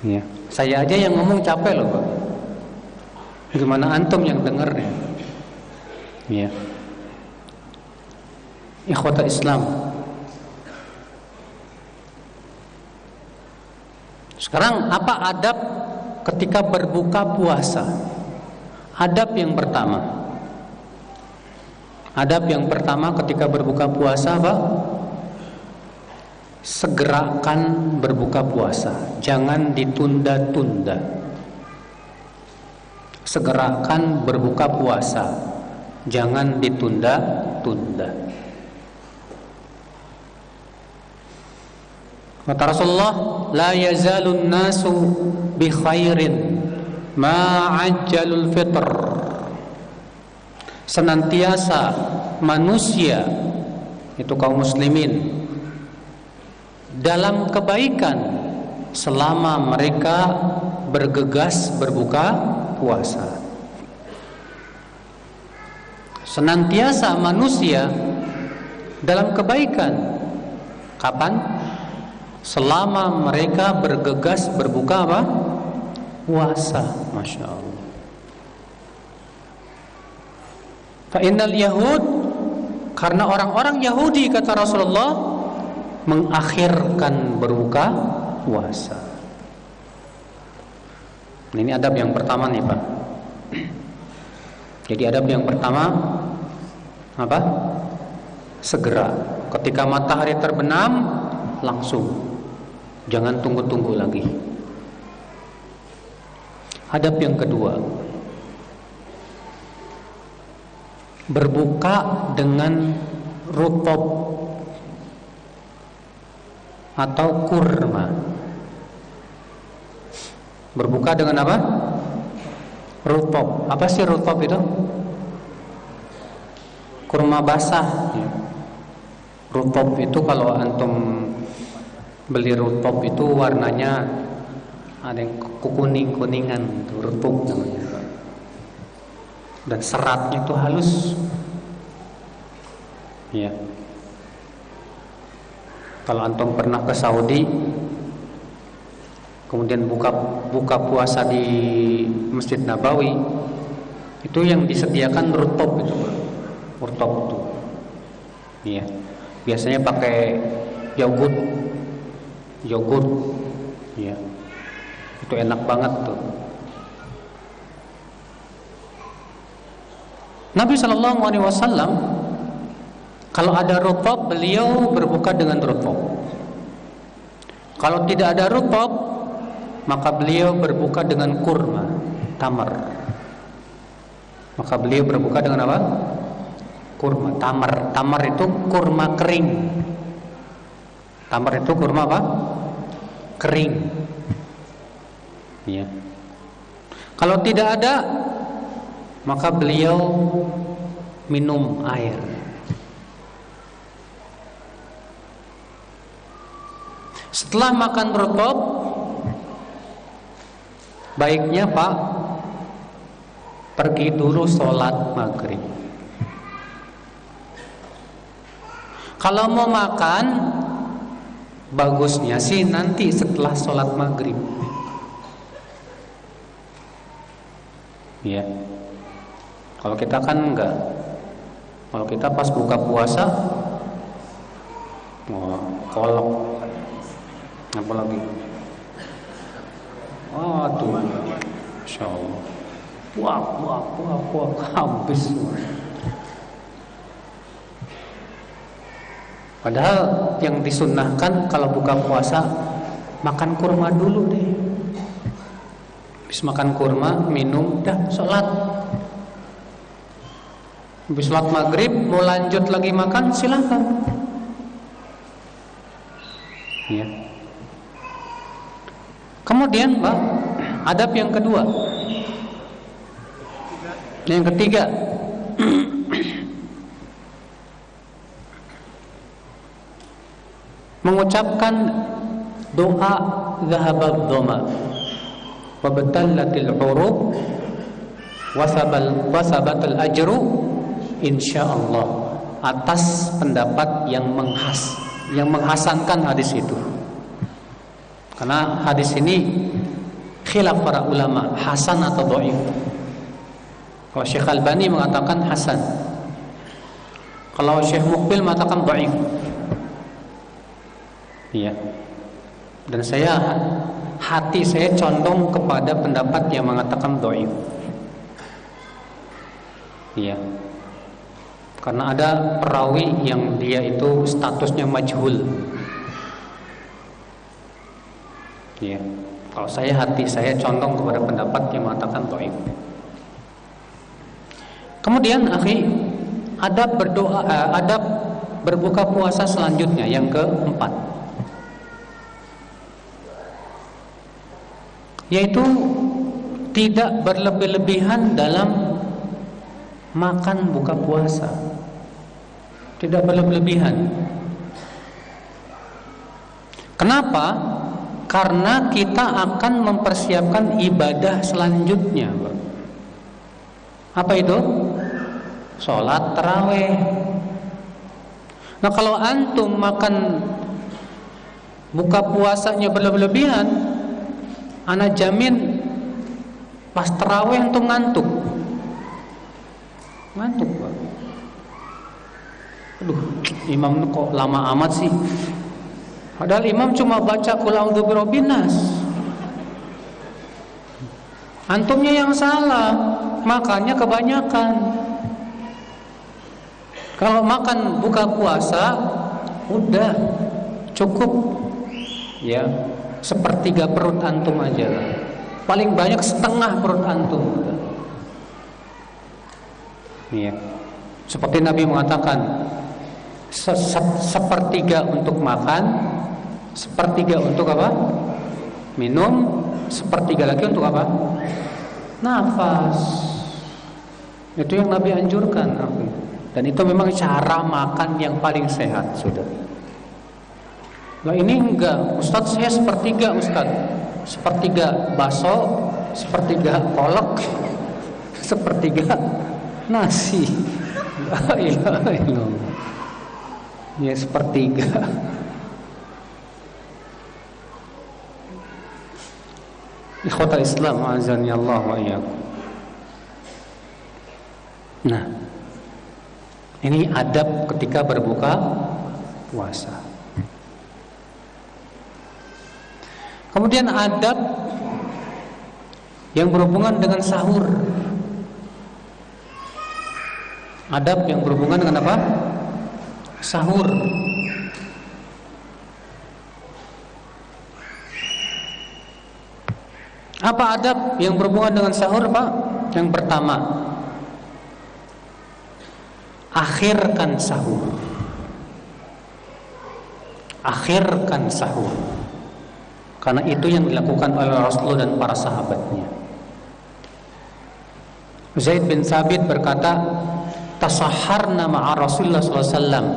Speaker 1: Iya. Saya aja yang ngomong capek loh, Pak. Gimana antum yang denger nih? Iya. Ikhwata Islam. Sekarang apa adab ketika berbuka puasa? Adab yang pertama. Adab yang pertama ketika berbuka puasa apa? Segerakan berbuka puasa, jangan ditunda-tunda. Segerakan berbuka puasa, jangan ditunda-tunda. Kata Rasulullah, la yazalun nasu bi khairin ma ajjalul fitr. Senantiasa manusia, itu kaum muslimin, dalam kebaikan selama mereka bergegas berbuka puasa. Senantiasa manusia dalam kebaikan. Kapan? Selama mereka bergegas berbuka apa? Puasa. Masya Allah. Fa innal yahud, karena orang-orang Yahudi kata Rasulullah mengakhirkan berbuka puasa. Ini adab yang pertama nih Pak. Jadi adab yang pertama apa? Segera. Ketika matahari terbenam langsung. Jangan tunggu-tunggu lagi. Adab yang kedua, berbuka dengan rutop atau kurma. Berbuka dengan apa? Rutop. Apa sih rutop itu? Kurma basah. Rutop itu kalau antum beli rutop itu warnanya ada yang kuning-kuningan, rutop namanya. Dan seratnya itu halus. Ya. Kalau antum pernah ke Saudi, kemudian buka puasa di Masjid Nabawi, itu yang disediakan rutop itu, rutop itu. Iya. Biasanya pakai yogurt. Iya. Itu enak banget tuh. Nabi SAW kalau ada rutop, beliau berbuka dengan rutop. Kalau tidak ada rutop, maka beliau berbuka dengan kurma, tamar. Maka beliau berbuka dengan apa? Kurma, tamar. Tamar itu kurma kering. Tamar itu kurma apa? Kering. Ya. Kalau tidak ada, maka beliau minum air. Setelah makan rutop, baiknya Pak pergi dulu sholat maghrib. Kalau mau makan, bagusnya sih nanti setelah sholat maghrib. Ya. Kalau kita kan enggak. Kalau kita pas buka puasa, kolak, apa lagi? Aduh, Masya Allah. Puak, habis. Padahal yang disunnahkan kalau buka puasa makan kurma dulu deh. Habis makan kurma, minum, dah sholat. Habis sholat maghrib mau lanjut lagi makan, silakan. Ya. Kemudian Pak, adab yang kedua. Yang ketiga, mengucapkan doa zahabad dhama wa batallatil hurub wasabatul ajru insyaallah, atas pendapat yang menghasankan hadis itu. Karena hadis ini khilaf para ulama, hasan atau dhaif. Kalau Syekh Albani mengatakan hasan, kalau Syekh Muqbil mengatakan dhaif. Iya. Dan hati saya condong kepada pendapat yang mengatakan dhaif. Iya. Karena ada perawi yang dia itu statusnya majhul. Iya. Kalau hati saya condong kepada pendapat yang mengatakan dhaif. Kemudian akhi, adab berbuka puasa selanjutnya yang keempat, yaitu tidak berlebih-lebihan dalam makan buka puasa. Tidak berlebih-lebihan. Kenapa? Karena kita akan mempersiapkan ibadah selanjutnya. Apa itu? Sholat tarawih. Nah kalau antum makan buka puasanya berlebihan, ana jamin pas tarawih antum ngantuk. Ngantuk, Pak. Aduh, imam kok lama amat sih. Padahal imam cuma baca qul a'udzu birabbin nas. Antumnya yang salah, makannya kebanyakan. Kalau makan buka puasa, udah cukup, ya, sepertiga perut antum aja lah. Paling banyak setengah perut antum. Ya. Seperti Nabi mengatakan, sepertiga untuk makan, sepertiga untuk apa? Minum, sepertiga lagi untuk apa? Nafas. Itu yang Nabi anjurkan. Dan itu memang cara makan yang paling sehat, sudah. Nah ini enggak, Ustadz saya sepertiga, Ustadz. Sepertiga bakso, sepertiga kolak, sepertiga nasi. La ilaha illallah. Ya sepertiga. Ikhwatal Islam, azan ya Allah wa iyyakum. Nah, ini adab ketika berbuka puasa. Kemudian adab yang berhubungan dengan sahur. Adab yang berhubungan dengan apa? Sahur. Apa adab yang berhubungan dengan sahur, Pak? Yang pertama, akhirkan sahur. Akhirkan sahur. Karena itu yang dilakukan oleh Rasulullah dan para sahabatnya. Zaid bin Thabit berkata, tasahharna ma'a Rasulullah sallallahu alaihi wasallam,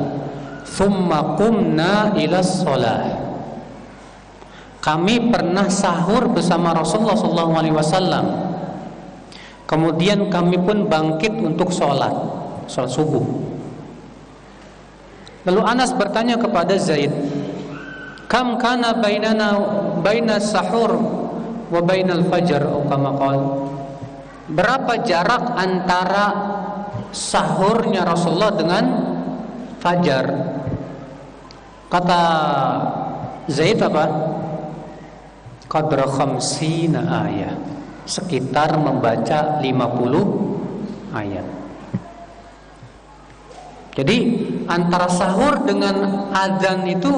Speaker 1: thumma qumna ila shalah. Kami pernah sahur bersama Rasulullah sallallahu alaihi wasallam. Kemudian kami pun bangkit untuk sholat subuh. Lalu Anas bertanya kepada Zaid, kam kana baina sahur wa bainal fajar, atau kama qala, berapa jarak antara sahurnya Rasulullah dengan fajar? Kata Zaid apa? Qadra khamsina ayat, sekitar membaca 50 ayat. Jadi antara sahur dengan azan itu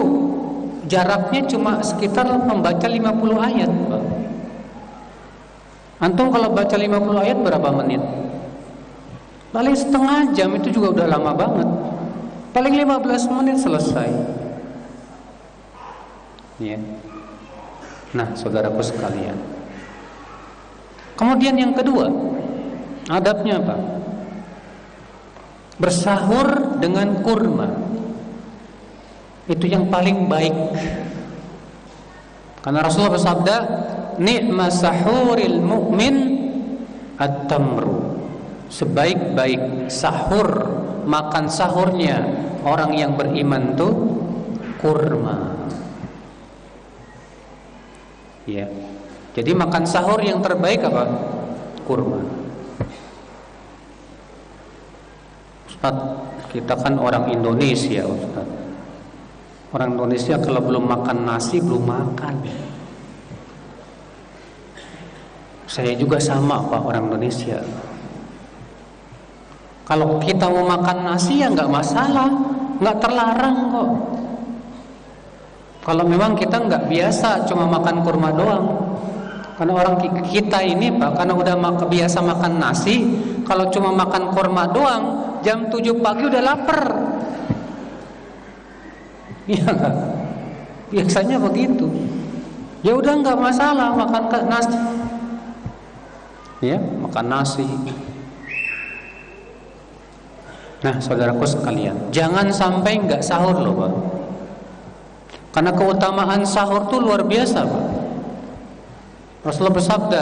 Speaker 1: jaraknya cuma sekitar membaca 50 ayat, Pak. Antum kalau baca 50 ayat berapa menit? Paling setengah jam, itu juga udah lama banget. Paling 15 menit selesai. Ya. Nah, saudaraku sekalian. Kemudian yang kedua, adabnya apa? Bersahur dengan kurma. Itu yang paling baik. Karena Rasulullah bersabda, ni'ma sahuril mu'min at-tamru. Sebaik-baik sahur, makan sahurnya orang yang beriman itu kurma. Ya. Jadi makan sahur yang terbaik apa? Kurma. Ustaz, kita kan orang Indonesia, Ustaz. Orang Indonesia kalau belum makan nasi belum makan. Saya juga sama, Pak, orang Indonesia. Kalau kita mau makan nasi ya nggak masalah, nggak terlarang kok. Kalau memang kita nggak biasa cuma makan kurma doang. Karena orang kita ini, Pak, karena udah biasa makan nasi, kalau cuma makan kurma doang, jam 7 pagi udah lapar. Iya nggak? Biasanya begitu. Ya udah nggak masalah makan nasi. Ya, makan nasi. Nah, saudaraku sekalian, jangan sampai nggak sahur loh, Pak. Karena keutamaan sahur tuh luar biasa, Pak. Rasulullah bersabda,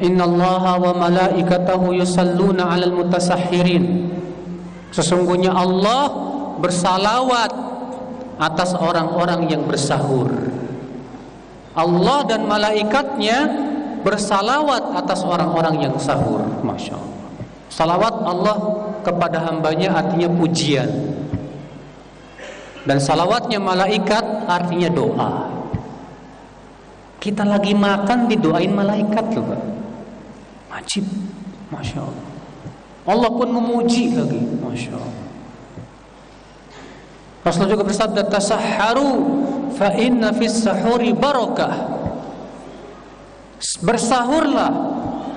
Speaker 1: innallaha wa malaikatahu yusalluna 'alal mutasahhirin. Sesungguhnya Allah bersalawat atas orang-orang yang bersahur. Allah dan malaikatnya bersalawat atas orang-orang yang sahur. Masya Allah. Salawat Allah kepada hambanya artinya pujian, dan salawatnya malaikat artinya doa. Kita lagi makan didoain malaikat loh, Pak. Wajib. Masya Allah. Allah pun memuji lagi. Masya Allah. Rasulullah juga bersabda, tasahharu fa inna fis sahuri barakah. Bersahurlah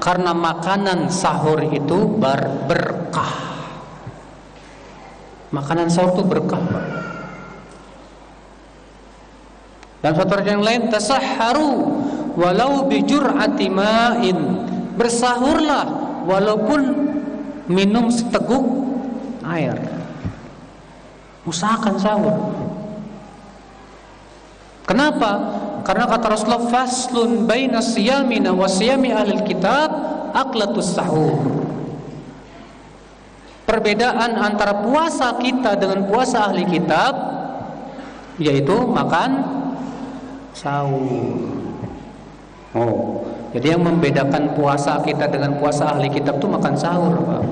Speaker 1: karena makanan sahur itu berkah. Makanan sahur itu berkah, Pak. Dan satu yang lain, tasahharu walau bi jur'ati ma'in. Bersahurlah walaupun minum seteguk air. Usahakan sahur. Kenapa? Karena kata Rasulullah, faslun baina siyamina wa siyami ahlil kitab aqlatus sahur. Perbedaan antara puasa kita dengan puasa ahli kitab yaitu makan sahur. Oh, jadi yang membedakan puasa kita dengan puasa ahli kitab itu makan sahur, Pak.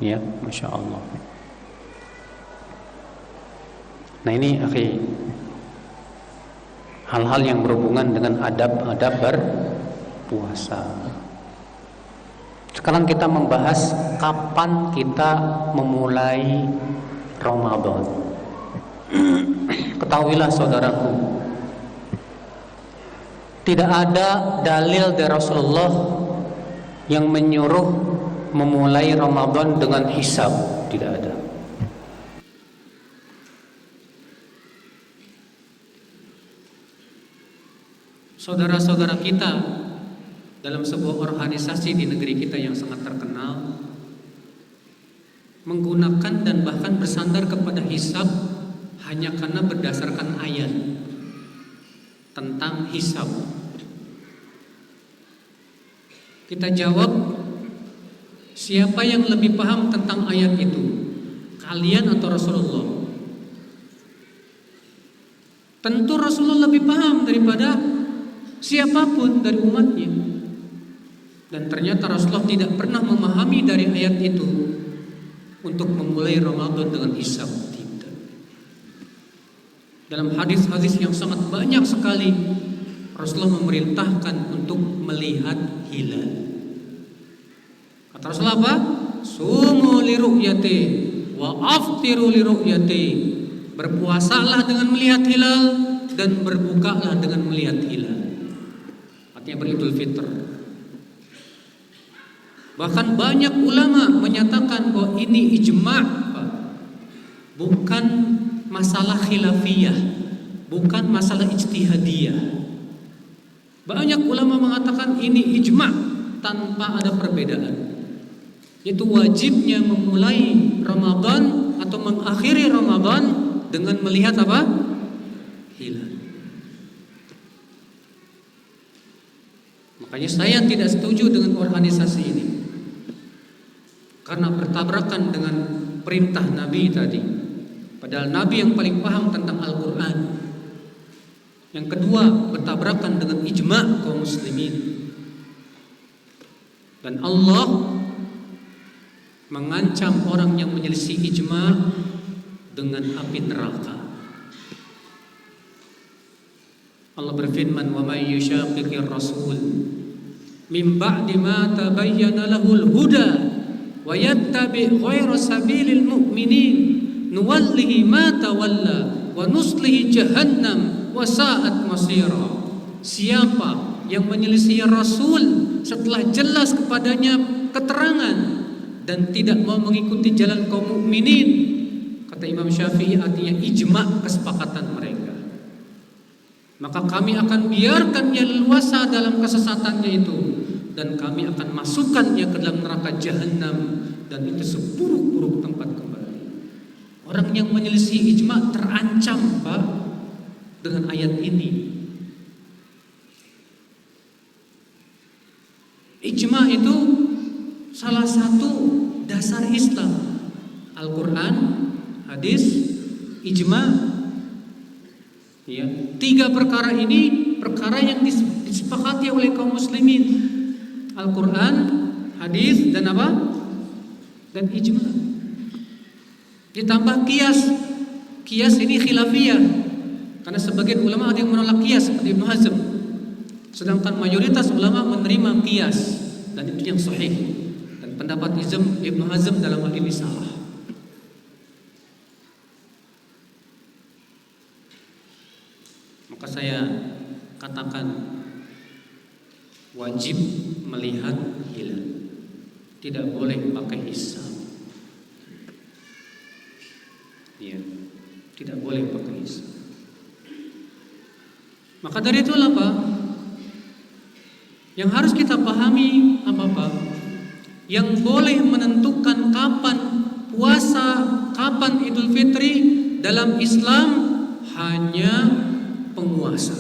Speaker 1: Ya, Masya Allah. Nah ini akhi, hal-hal yang berhubungan dengan adab-adab berpuasa. Sekarang kita membahas kapan kita memulai Ramadan. Ketahuilah saudaraku, tidak ada dalil dari Rasulullah yang menyuruh memulai Ramadan dengan hisab. Tidak ada. Saudara-saudara kita dalam sebuah organisasi di negeri kita yang sangat terkenal menggunakan dan bahkan bersandar kepada hisab hanya karena berdasarkan ayat tentang hisab. Kita jawab, siapa yang lebih paham tentang ayat itu? Kalian atau Rasulullah? Tentu Rasulullah lebih paham daripada siapapun dari umatnya. Dan ternyata Rasulullah tidak pernah memahami dari ayat itu untuk memulai Ramadan dengan hisab. Tidak. Dalam hadis-hadis yang sangat banyak sekali Rasulullah memerintahkan untuk melihat hilal. Kata Rasulullah apa? Sumu li ru'yati wa aftiru li ru'yati. Berpuasalah dengan melihat hilal dan berbukalah dengan melihat hilal. Artinya beridul fitr. Bahkan banyak ulama menyatakan bahwa ini ijma', Pak. Bukan masalah khilafiyah, bukan masalah ijtihadiyah. Banyak ulama mengatakan ini ijma' tanpa ada perbedaan. Itu wajibnya memulai Ramadan atau mengakhiri Ramadan dengan melihat apa? Hilal. Makanya saya tidak setuju dengan organisasi ini, karena bertabrakan dengan perintah Nabi tadi. Padahal Nabi yang paling paham tentang Al-Quran. Yang kedua, bertabrakan dengan ijma' kaum muslimin. Dan Allah mengancam orang yang menyelisih ijma' dengan api neraka. Allah berfirman, "Wa may yushaqiqir rasul min ba'di ma tabayyana lahul huda wa yattabi' ghayra sabilil mu'minin nuwallihi ma tawalla wa nuslihi jahannam wa sa'at masira." Siapa yang menyelisih Rasul setelah jelas kepadanya keterangan dan tidak mau mengikuti jalan kaum mukminin, kata Imam Syafi'i, artinya ijma' kesepakatan mereka, maka kami akan biarkannya leluasa dalam kesesatannya itu, dan kami akan masukkannya ke dalam neraka jahanam, dan itu seburuk-buruk tempat kembali. Orang yang menyelisih ijma' terancam, Pak, dengan ayat ini. Ijma' itu salah satu dasar Islam.
Speaker 2: Al-Quran, hadis, ijma. Ya, 3 perkara ini perkara yang disepakati oleh kaum muslimin. Al-Quran, hadis, dan apa? Dan ijma. Ditambah qiyas. Qiyas ini khilafiyah, karena sebagian ulama ada yang menolak qiyas seperti Ibnu Hazm, sedangkan mayoritas ulama menerima qiyas, dan itu yang sahih. Dan pendapat Ibnu Hazm dalam hal ini salah. Maka saya katakan wajib melihat hilal, tidak boleh pakai hisab. Ya, tidak boleh pakai hisab. Maka dari itulah Pak, yang harus kita pahami apa Pak? Yang boleh menentukan kapan puasa, kapan Idul Fitri dalam Islam hanya penguasa.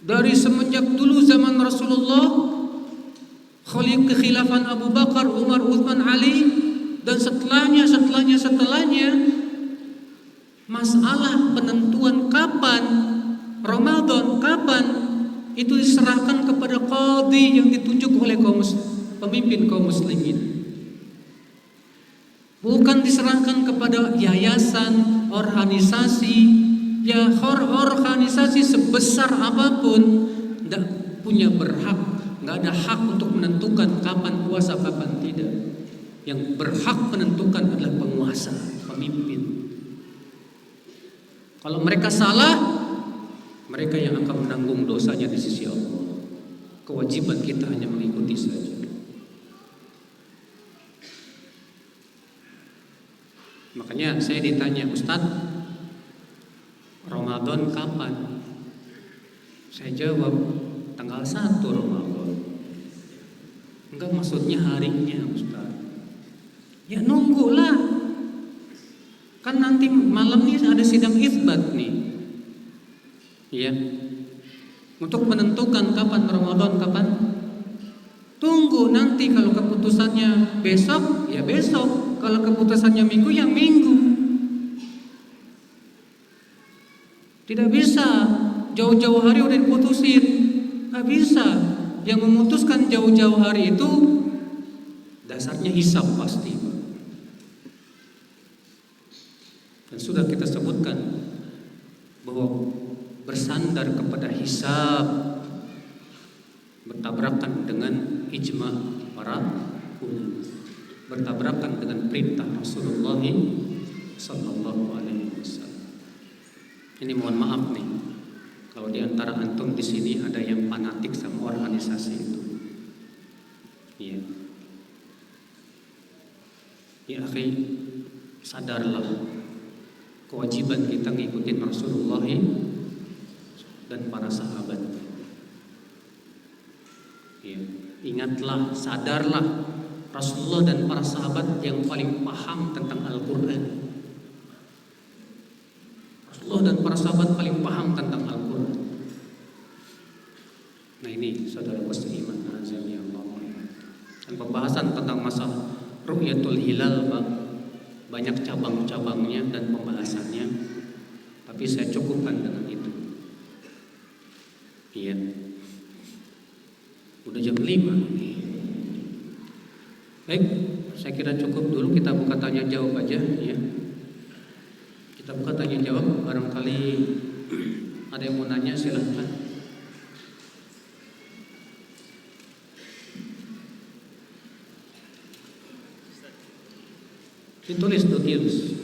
Speaker 2: Dari semenjak dulu zaman Rasulullah, kekhilafan Abu Bakar, Umar, Utsman, Ali, dan setelahnya, masalah penentuan kapan Ramadan, kapan itu diserahkan kepada qadhi yang ditunjuk oleh pemimpin kaum muslimin. Bukan diserahkan kepada yayasan, organisasi. Ya, organisasi sebesar apapun tidak punya berhak, nggak ada hak untuk menentukan kapan puasa, kapan tidak. Yang berhak menentukan adalah penguasa, pemimpin. Kalau mereka salah, mereka yang akan menanggung dosanya di sisi Allah. Kewajiban kita hanya mengikuti saja. Makanya saya ditanya, Ustadz, Ramadan kapan? Saya jawab, tanggal 1 Ramadan. Enggak, maksudnya harinya, Ustadz. Ya nunggulah. Kan nanti malam nih ada sidang isbat nih. Iya. Untuk menentukan kapan Ramadan, kapan? Tunggu nanti, kalau keputusannya besok, ya besok. Kalau keputusannya minggu, ya minggu. Tidak bisa jauh-jauh hari udah diputusin. Gak bisa. Yang memutuskan jauh-jauh hari itu dasarnya hisab pasti. Dan sudah kita sebutkan bahwa bersandar kepada hisab bertabrakan dengan ijma para ulama, bertabrakan dengan perintah Rasulullah sallallahu alaihi wasallam. Ini mohon maaf nih, kalau di antara antum di sini ada yang fanatik sama organisasi itu. Iya. Ya akhi, sadarlah kewajiban kita ngikutin Rasulullah dan para sahabat. Ya, ingatlah, sadarlah, Rasulullah dan para sahabat yang paling paham tentang Al-Quran. Rasulullah dan para sahabat paling paham tentang Al-Quran. Nah ini saudara muslimin azza Allah. Dan pembahasan tentang masalah ru'yatul hilal banyak cabang-cabangnya dan pembahasannya, tapi saya cukupkan dengan itu. Iya. Udah jam 5 nih. Baik, saya kira cukup dulu, kita buka tanya jawab aja ya. Kita buka tanya jawab, barangkali ada yang mau nanya silahkan. Ditulis tulis.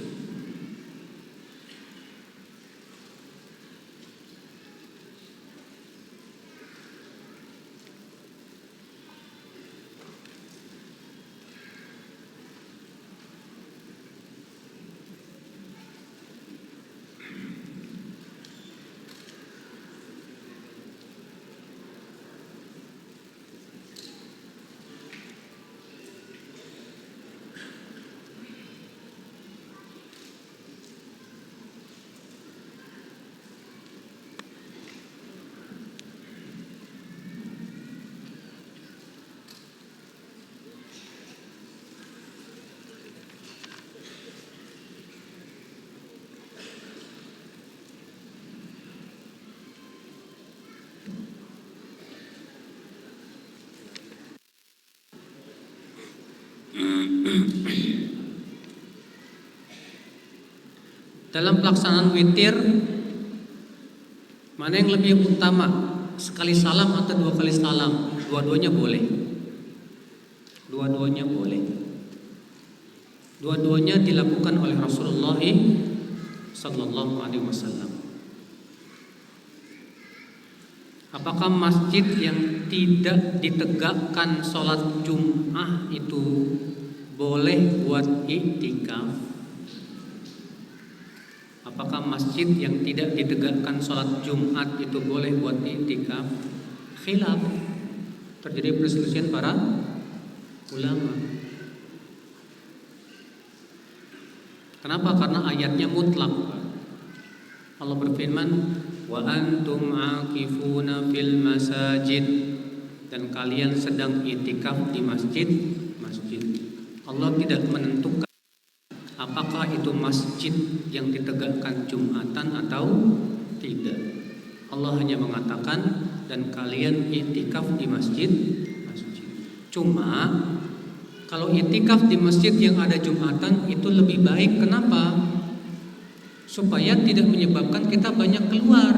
Speaker 2: Dalam pelaksanaan witir, mana yang lebih utama? Sekali salam atau 2 kali salam? Dua-duanya boleh. Dua-duanya boleh. Dua-duanya dilakukan oleh Rasulullah sallallahu alaihi wasallam. Apakah masjid yang tidak ditegakkan sholat Jum'ah itu boleh buat iktikaf? Apakah masjid yang tidak ditegakkan sholat Jumat itu boleh buat iktikaf? Khilaf. Terjadi perselisihan para ulama. Kenapa? Karena ayatnya mutlak. Allah berfirman, wa antum aqifuna fil masajid, dan kalian sedang iktikaf di masjid. Allah tidak menentukan apakah itu masjid yang ditegakkan Jumatan atau tidak. Allah hanya mengatakan dan kalian iktikaf di masjid. Cuma kalau iktikaf di masjid yang ada Jumatan itu lebih baik. Kenapa? Supaya tidak menyebabkan kita banyak keluar.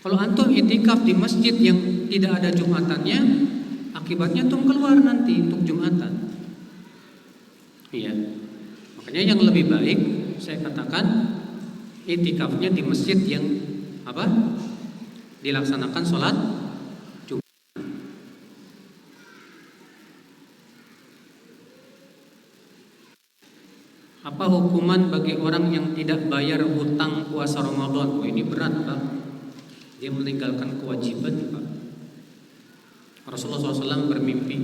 Speaker 2: Kalau antum iktikaf di masjid yang tidak ada Jumatannya, akibatnya antum keluar nanti untuk Jumatan. Iya. Makanya yang lebih baik saya katakan iktikafnya di masjid yang dilaksanakan sholat Jumat. Apa hukuman bagi orang yang tidak bayar hutang puasa Ramadan? Oh, ini berat, Pak. Dia meninggalkan kewajiban, Pak. Rasulullah SAW bermimpi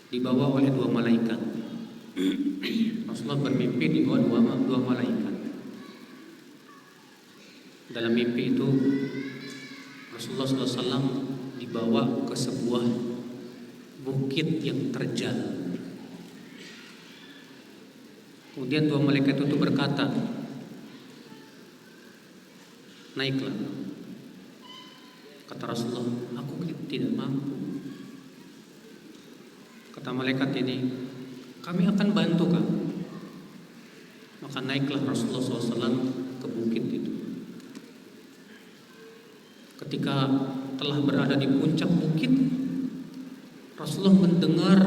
Speaker 2: dibawa oleh 2 malaikat. Rasulullah bermimpi dibawa dua malaikat. Dalam mimpi itu Rasulullah SAW dibawa ke sebuah bukit yang terjal. Kemudian 2 malaikat itu berkata, naiklah. Kata Rasulullah, aku tidak mampu. Kata malaikat ini, kami akan bantu kamu. Maka naiklah Rasulullah SAW ke bukit itu. Ketika telah berada di puncak bukit, Rasulullah mendengar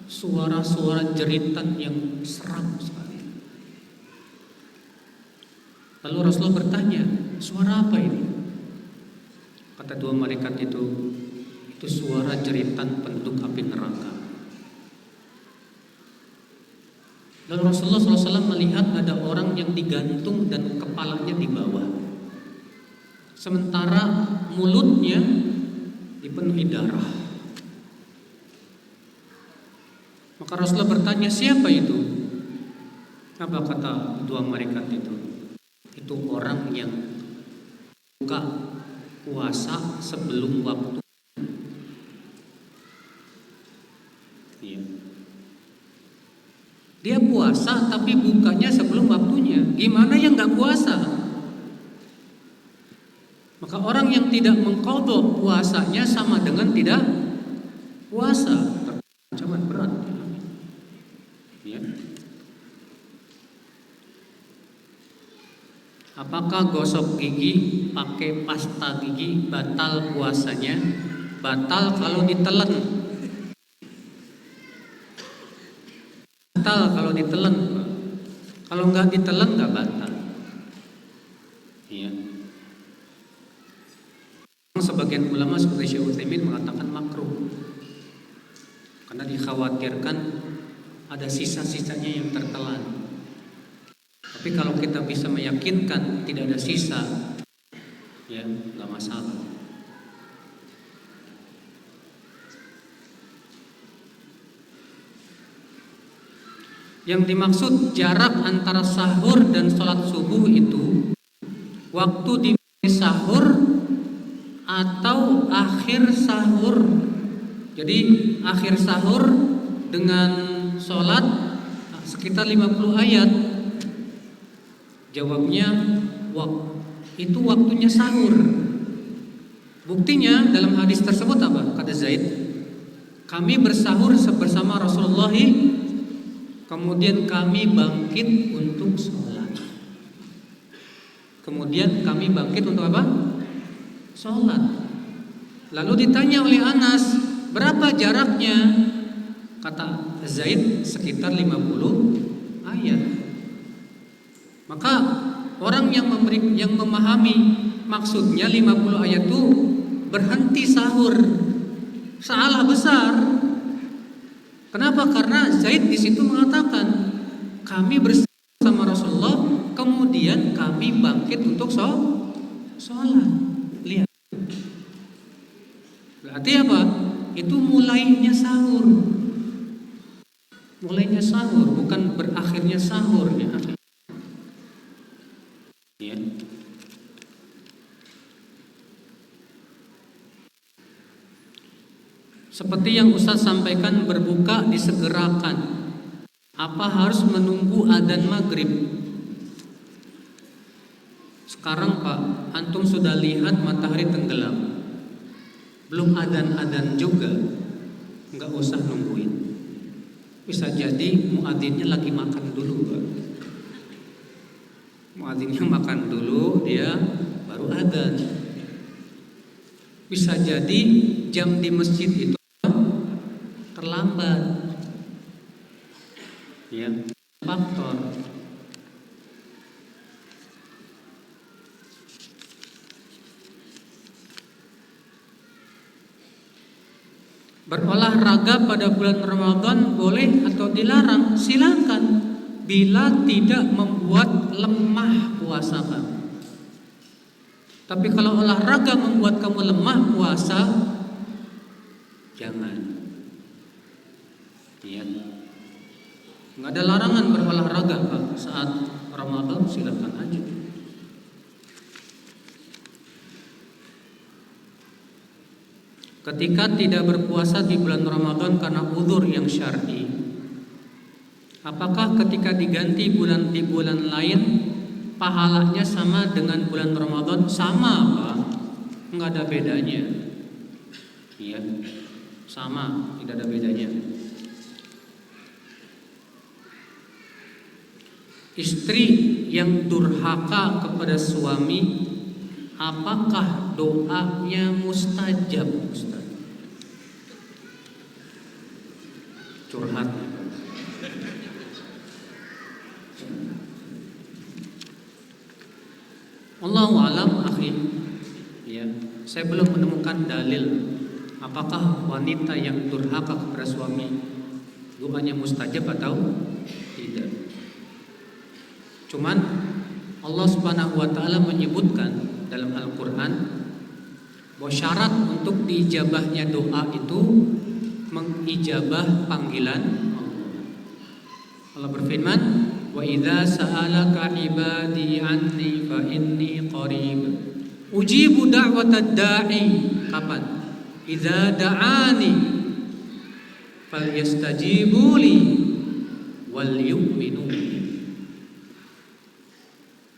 Speaker 2: suara-suara jeritan yang seram sekali. Lalu Rasulullah bertanya, suara apa ini? Kata 2 malaikat itu suara jeritan penduduk api neraka. Lalu Rasulullah SAW melihat ada orang yang digantung dan kepalanya di bawah, sementara mulutnya dipenuhi darah. Maka Rasulullah bertanya, siapa itu? Apa kata 2 malaikat itu? Itu orang yang buka puasa sebelum waktu. Iya. Dia puasa tapi bukanya sebelum waktunya. Gimana yang nggak puasa? Maka orang yang tidak mengqadha puasanya sama dengan tidak puasa. Ancaman berat. Ya. Apakah gosok gigi pakai pasta gigi batal puasanya? Batal kalau ditelan. Batal kalau ditelan. Kalau nggak ditelan nggak batal. Iya. Sebagian ulama seperti Syekh Utsaimin mengatakan makruh karena dikhawatirkan ada sisa-sisanya yang tertelan. Tapi kalau kita bisa meyakinkan tidak ada sisa, ya nggak masalah. Yang dimaksud jarak antara sahur dan sholat subuh itu waktu di sahur atau akhir sahur. Jadi akhir sahur dengan sholat sekitar 50 ayat. Jawabnya itu waktunya sahur. Buktinya dalam hadis tersebut apa? Kata Zaid, kami bersahur bersama Rasulullah, Kemudian kami bangkit untuk sholat. Kemudian kami bangkit untuk apa? Sholat. Lalu ditanya oleh Anas, berapa jaraknya? Kata Zaid, sekitar 50 ayat. Maka orang yang memahami maksudnya 50 ayat itu berhenti sahur. Salah besar. Kenapa? Karena Zaid di situ mengatakan kami bersama Rasulullah, kemudian kami bangkit untuk sholat. Lihat. Berarti apa? Itu mulainya sahur. Mulainya sahur, bukan berakhirnya sahur ya. Ya. Seperti yang Ustaz sampaikan, berbuka disegerakan. Apa harus menunggu adzan maghrib? Sekarang Pak, antum sudah lihat matahari tenggelam. Belum adzan juga, nggak usah nungguin. Bisa jadi muadzinnya lagi makan dulu Pak. Muadzinnya makan dulu, dia baru adzan. Bisa jadi jam di masjid itu terlambat, ya, faktor. Berolahraga pada bulan Ramadan boleh atau dilarang? Silakan, bila tidak membuat lemah puasa kamu. Tapi kalau olahraga membuat kamu lemah puasa, jangan. Ya. Nggak ada larangan berolahraga Pak saat Ramadan, silakan aja. Ketika tidak berpuasa di bulan Ramadan karena uzur yang syar'i, apakah ketika diganti di bulan lain pahalanya sama dengan bulan Ramadan? Sama Pak, nggak ada bedanya. Iya, sama, tidak ada bedanya. Istri yang durhaka kepada suami, apakah doanya mustajab? Ustaz, curhat. Allahu alam akhi. Ya, saya belum menemukan dalil apakah wanita yang durhaka kepada suami doanya mustajab atau tidak. Cuman Allah Subhanahu wa taala menyebutkan dalam Al-Qur'an bahwa syarat untuk diijabahnya doa itu mengijabah panggilan Allah. Allah berfirman, "Wa idza sa'alaka 'ibadi 'anni fa inni qarib ujibu da'watad da'i." Kapan? "Idza da'ani falyastajibu li wal yu'minu."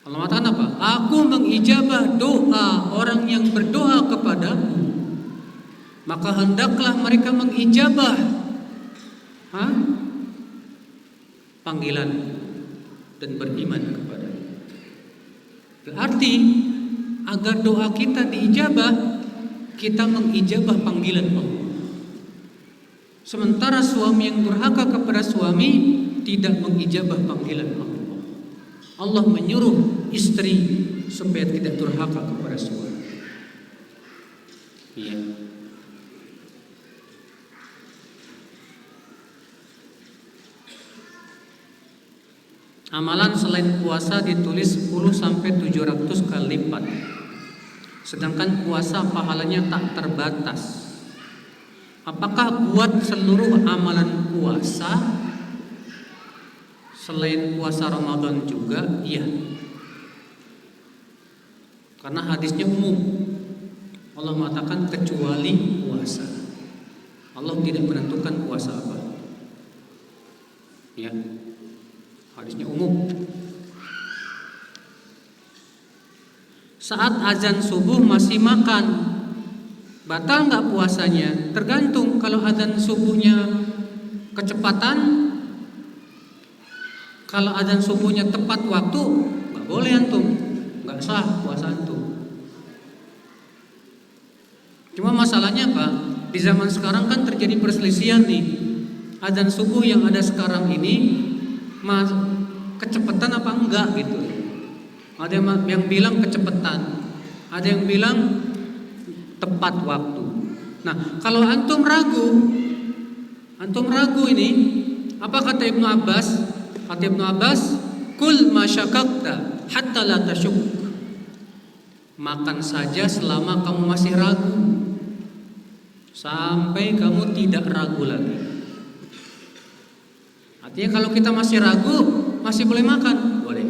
Speaker 2: Allah mengatakan apa? Aku mengijabah doa orang yang berdoa kepadamu, maka hendaklah mereka mengijabah panggilan dan beriman kepada. Berarti agar doa kita diijabah, kita mengijabah panggilan Allah. Sementara suami yang durhaka kepada suami tidak mengijabah panggilan Allah. Allah menyuruh istri supaya tidak durhaka kepada suami. Iya. Amalan selain puasa ditulis 10 sampai 700 kali lipat. Sedangkan puasa pahalanya tak terbatas. Apakah buat seluruh amalan puasa selain puasa Ramadan juga? Iya. Karena hadisnya umum. Allah mengatakan kecuali puasa. Allah tidak menentukan puasa apa. Ya. Hadisnya umum. Saat azan subuh masih makan, batal nggak puasanya? Tergantung. Kalau azan subuhnya kecepatan, Kalau adzan subuhnya tepat waktu, nggak boleh antum, nggak sah puasa antum. Cuma masalahnya apa? Di zaman sekarang kan terjadi perselisihan nih. Adzan subuh yang ada sekarang ini kecepatan apa enggak gitu. Ada yang bilang kecepatan, ada yang bilang tepat waktu. Nah, kalau antum ragu ini, apa kata Ibnu Abbas? Kata Ibnu Abbas, kul masyakakta hatta la tasyuk. Makan saja selama kamu masih ragu, sampai kamu tidak ragu lagi. Artinya kalau kita masih ragu, masih boleh makan, boleh.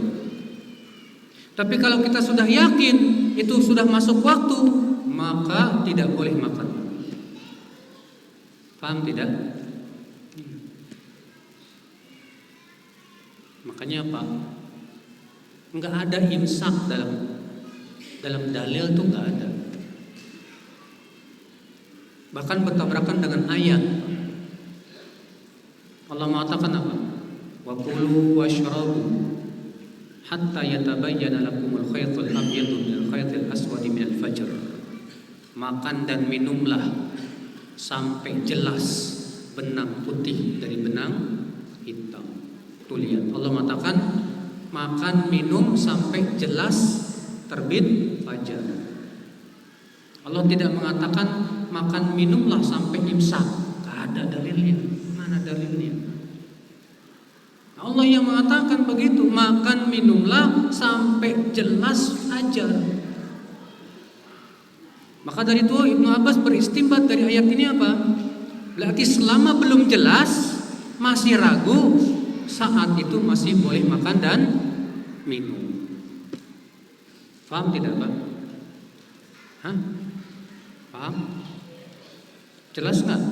Speaker 2: Tapi kalau kita sudah yakin itu sudah masuk waktu, maka tidak boleh makan. Paham tidak? Makanya apa? Enggak ada imsak dalam dalil tuh enggak ada. Bahkan bertabrakan dengan ayat. Allah mengatakan apa? Wa kulu washrabu hatta yatabayyana lakumul khaytul abyadu minal khaytil aswadi minal fajr. Makan dan minumlah sampai jelas benang putih dari benang hitam. Tuh lihat, Allah mengatakan makan minum sampai jelas terbit fajar. Allah tidak mengatakan makan minumlah sampai imsak. Gak ada dalilnya. Mana dalilnya? Allah yang mengatakan begitu, makan minumlah sampai jelas fajar. Maka dari itu Ibnu Abbas beristimbat dari ayat ini apa? Berarti selama belum jelas, masih ragu, saat itu masih boleh makan dan minum. Paham tidak, Pak? Hah? Paham? Jelas nggak?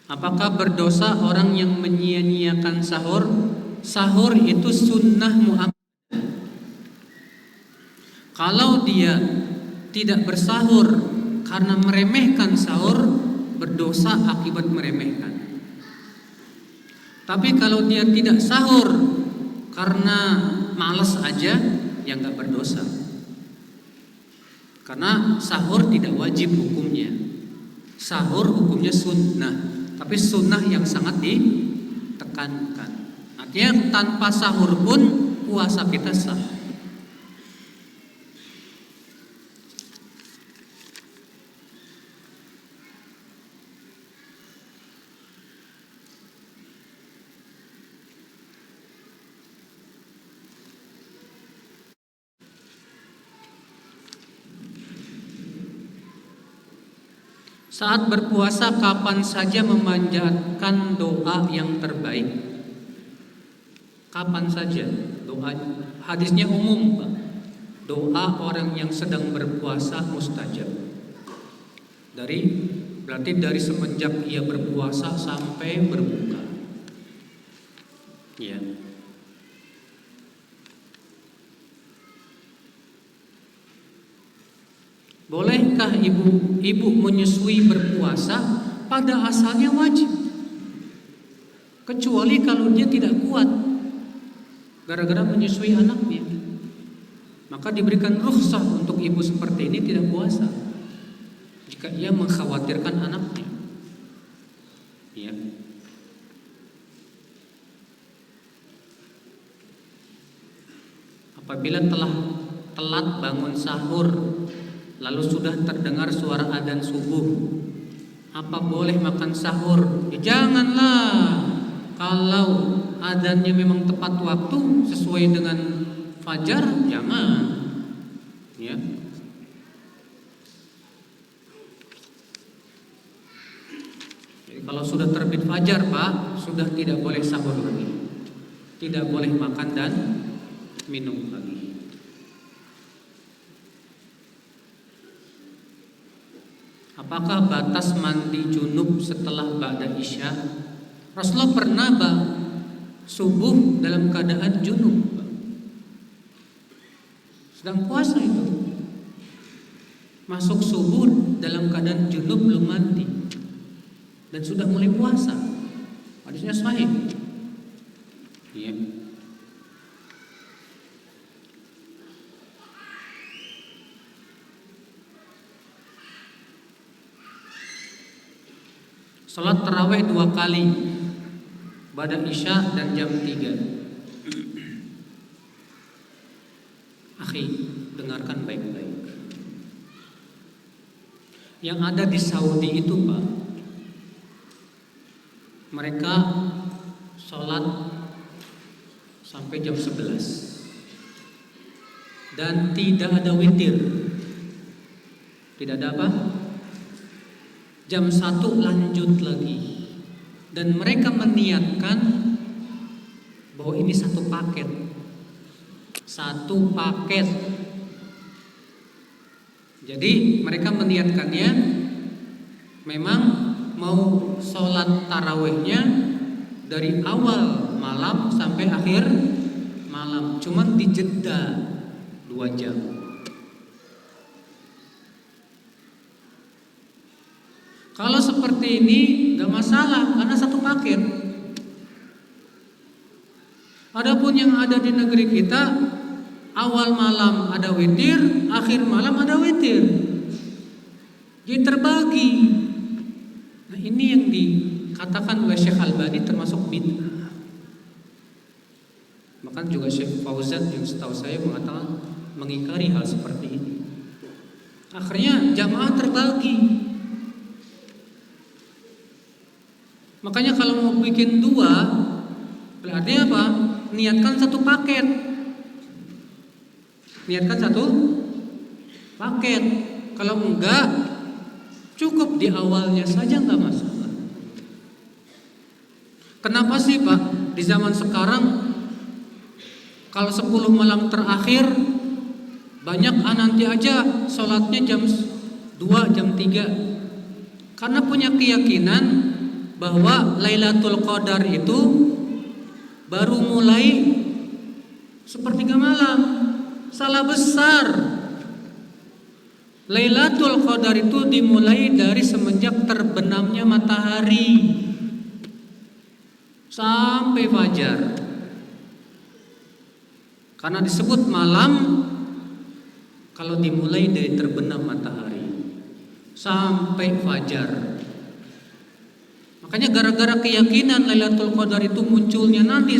Speaker 2: Apakah berdosa orang yang menyia-nyiakan sahur? Sahur itu sunnah muakkadah. Kalau dia tidak bersahur karena meremehkan sahur, berdosa akibat meremehkan. Tapi kalau dia tidak sahur karena malas aja, ya nggak berdosa. Karena sahur tidak wajib hukumnya. Sahur hukumnya sunnah, tapi sunnah yang sangat ditekankan. Artinya tanpa sahur pun puasa kita sah. Saat berpuasa kapan saja memanjatkan doa yang terbaik? Kapan saja doa? Hadisnya umum, Pak. Doa orang yang sedang berpuasa mustajab. Berarti dari semenjak ia berpuasa sampai berbuka. Ya. Bolehkah ibu menyusui berpuasa? Pada asalnya wajib, kecuali kalau dia tidak kuat gara-gara menyusui anaknya, maka diberikan rukhsah untuk ibu seperti ini tidak puasa jika ia mengkhawatirkan anaknya. Ya. Apabila telah telat bangun sahur, lalu sudah terdengar suara adzan subuh, apa boleh makan sahur? Ya janganlah. Kalau adzannya memang tepat waktu sesuai dengan fajar, jangan. Ya. Jadi kalau sudah terbit fajar, Pak, sudah tidak boleh sahur lagi. Tidak boleh makan dan minum lagi. Apakah batas mandi junub setelah ba'da isya? Rasulullah pernah subuh dalam keadaan junub, sedang puasa itu. masuk subuh dalam keadaan junub belum mandi dan sudah mulai puasa. Hadisnya sahih. Iya. Salat tarawih 2 kali, ba'da isya dan jam 3. Akhi, dengarkan baik-baik. Yang ada di Saudi itu Pak, mereka sholat sampai jam 11 dan tidak ada witir. Tidak ada apa? Jam 1 lanjut lagi. Dan mereka meniatkan bahwa ini satu paket. Satu paket. Jadi mereka meniatkannya memang mau sholat tarawihnya dari awal malam sampai akhir malam, cuman dijeda 2 jam. Kalau seperti ini gak masalah karena satu paket. Adapun yang ada di negeri kita, awal malam ada witir, akhir malam ada witir. Jadi terbagi. Nah, ini yang dikatakan oleh Syekh Albani termasuk bid'ah. Maka juga Syekh Fauzan yang setahu saya mengatakan mengingkari hal seperti ini. Akhirnya jamaah terbagi. Makanya kalau mau bikin 2, berarti apa? Niatkan satu paket. Niatkan satu paket. Kalau enggak, cukup di awalnya saja enggak masalah. Kenapa sih Pak? Di zaman sekarang kalau 10 malam terakhir banyak nanti aja sholatnya jam 2, jam 3. Karena punya keyakinan bahwa Lailatul Qadar itu baru mulai sepertiga malam. Salah besar. Lailatul Qadar itu dimulai dari semenjak terbenamnya matahari sampai fajar. Karena disebut malam kalau dimulai dari terbenam matahari sampai fajar. Makanya gara-gara keyakinan Lailatul Qadar itu munculnya nanti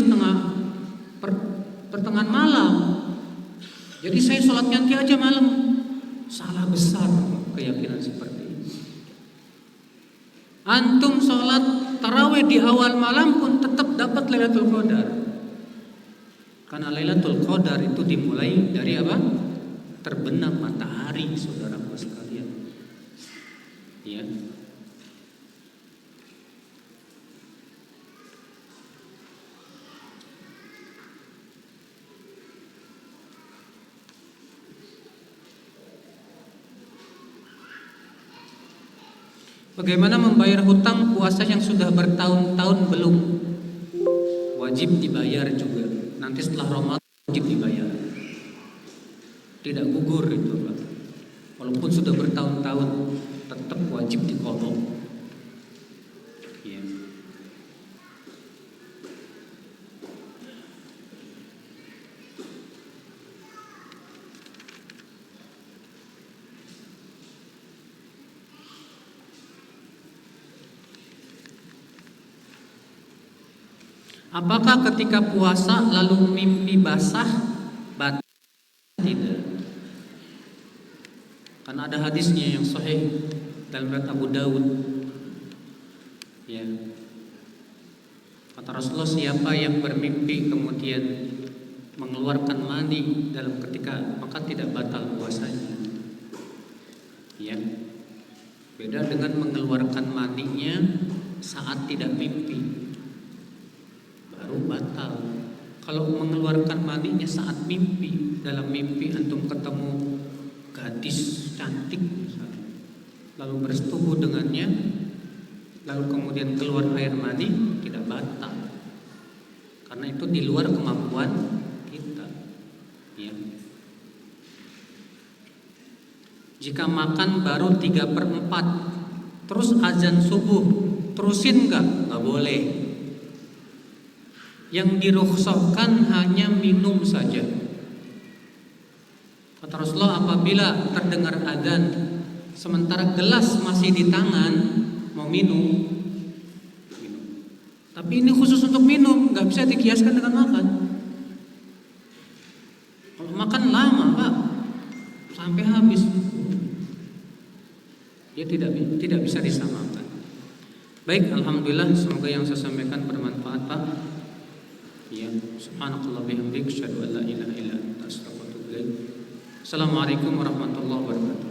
Speaker 2: pertengahan malam. Jadi saya sholat nanti aja malam. Salah besar keyakinan seperti ini. Antum sholat tarawih di awal malam pun tetap dapat Lailatul Qadar. Karena Lailatul Qadar itu dimulai dari apa? Terbenam matahari, saudaraku sekalian. Ya. Bagaimana membayar hutang puasa yang sudah bertahun-tahun belum? Wajib dibayar juga. Nanti setelah Ramadan wajib dibayar. Tidak gugur itu Pak. Walaupun sudah bertahun-tahun tetap wajib diqadha. Ya. Apakah ketika puasa lalu mimpi basah batal? Tidak. Karena ada hadisnya yang sahih dalam riwayat Abu Dawud. Ya. Kata Rasulullah, siapa yang bermimpi kemudian mengeluarkan mani dalam ketika, maka tidak batal puasanya. Ya. Beda dengan mengeluarkan maninya saat tidak mimpi. Baru batal. Kalau mengeluarkan maninya saat mimpi, dalam mimpi antum ketemu gadis cantik misalnya, lalu bersetubuh dengannya, lalu kemudian keluar air mani, tidak batal. Karena itu di luar kemampuan kita. Ya. Jika makan baru 3/4, terus azan subuh, terusin nggak boleh. Yang dirukhsahkan hanya minum saja. Kata Rasulullah, apabila terdengar azan sementara gelas masih di tangan, mau minum. Tapi ini khusus untuk minum, nggak bisa dikiaskan dengan makan. Kalau makan lama Pak, sampai habis, ya tidak bisa disamakan. Baik, alhamdulillah, semoga yang saya sampaikan bermanfaat Pak. Ya, subhanakallah bihamdik, asyhadu an la ilaha illa anta, astaghfiruka wa atubu ilaik. Assalamualaikum warahmatullahi wabarakatuh.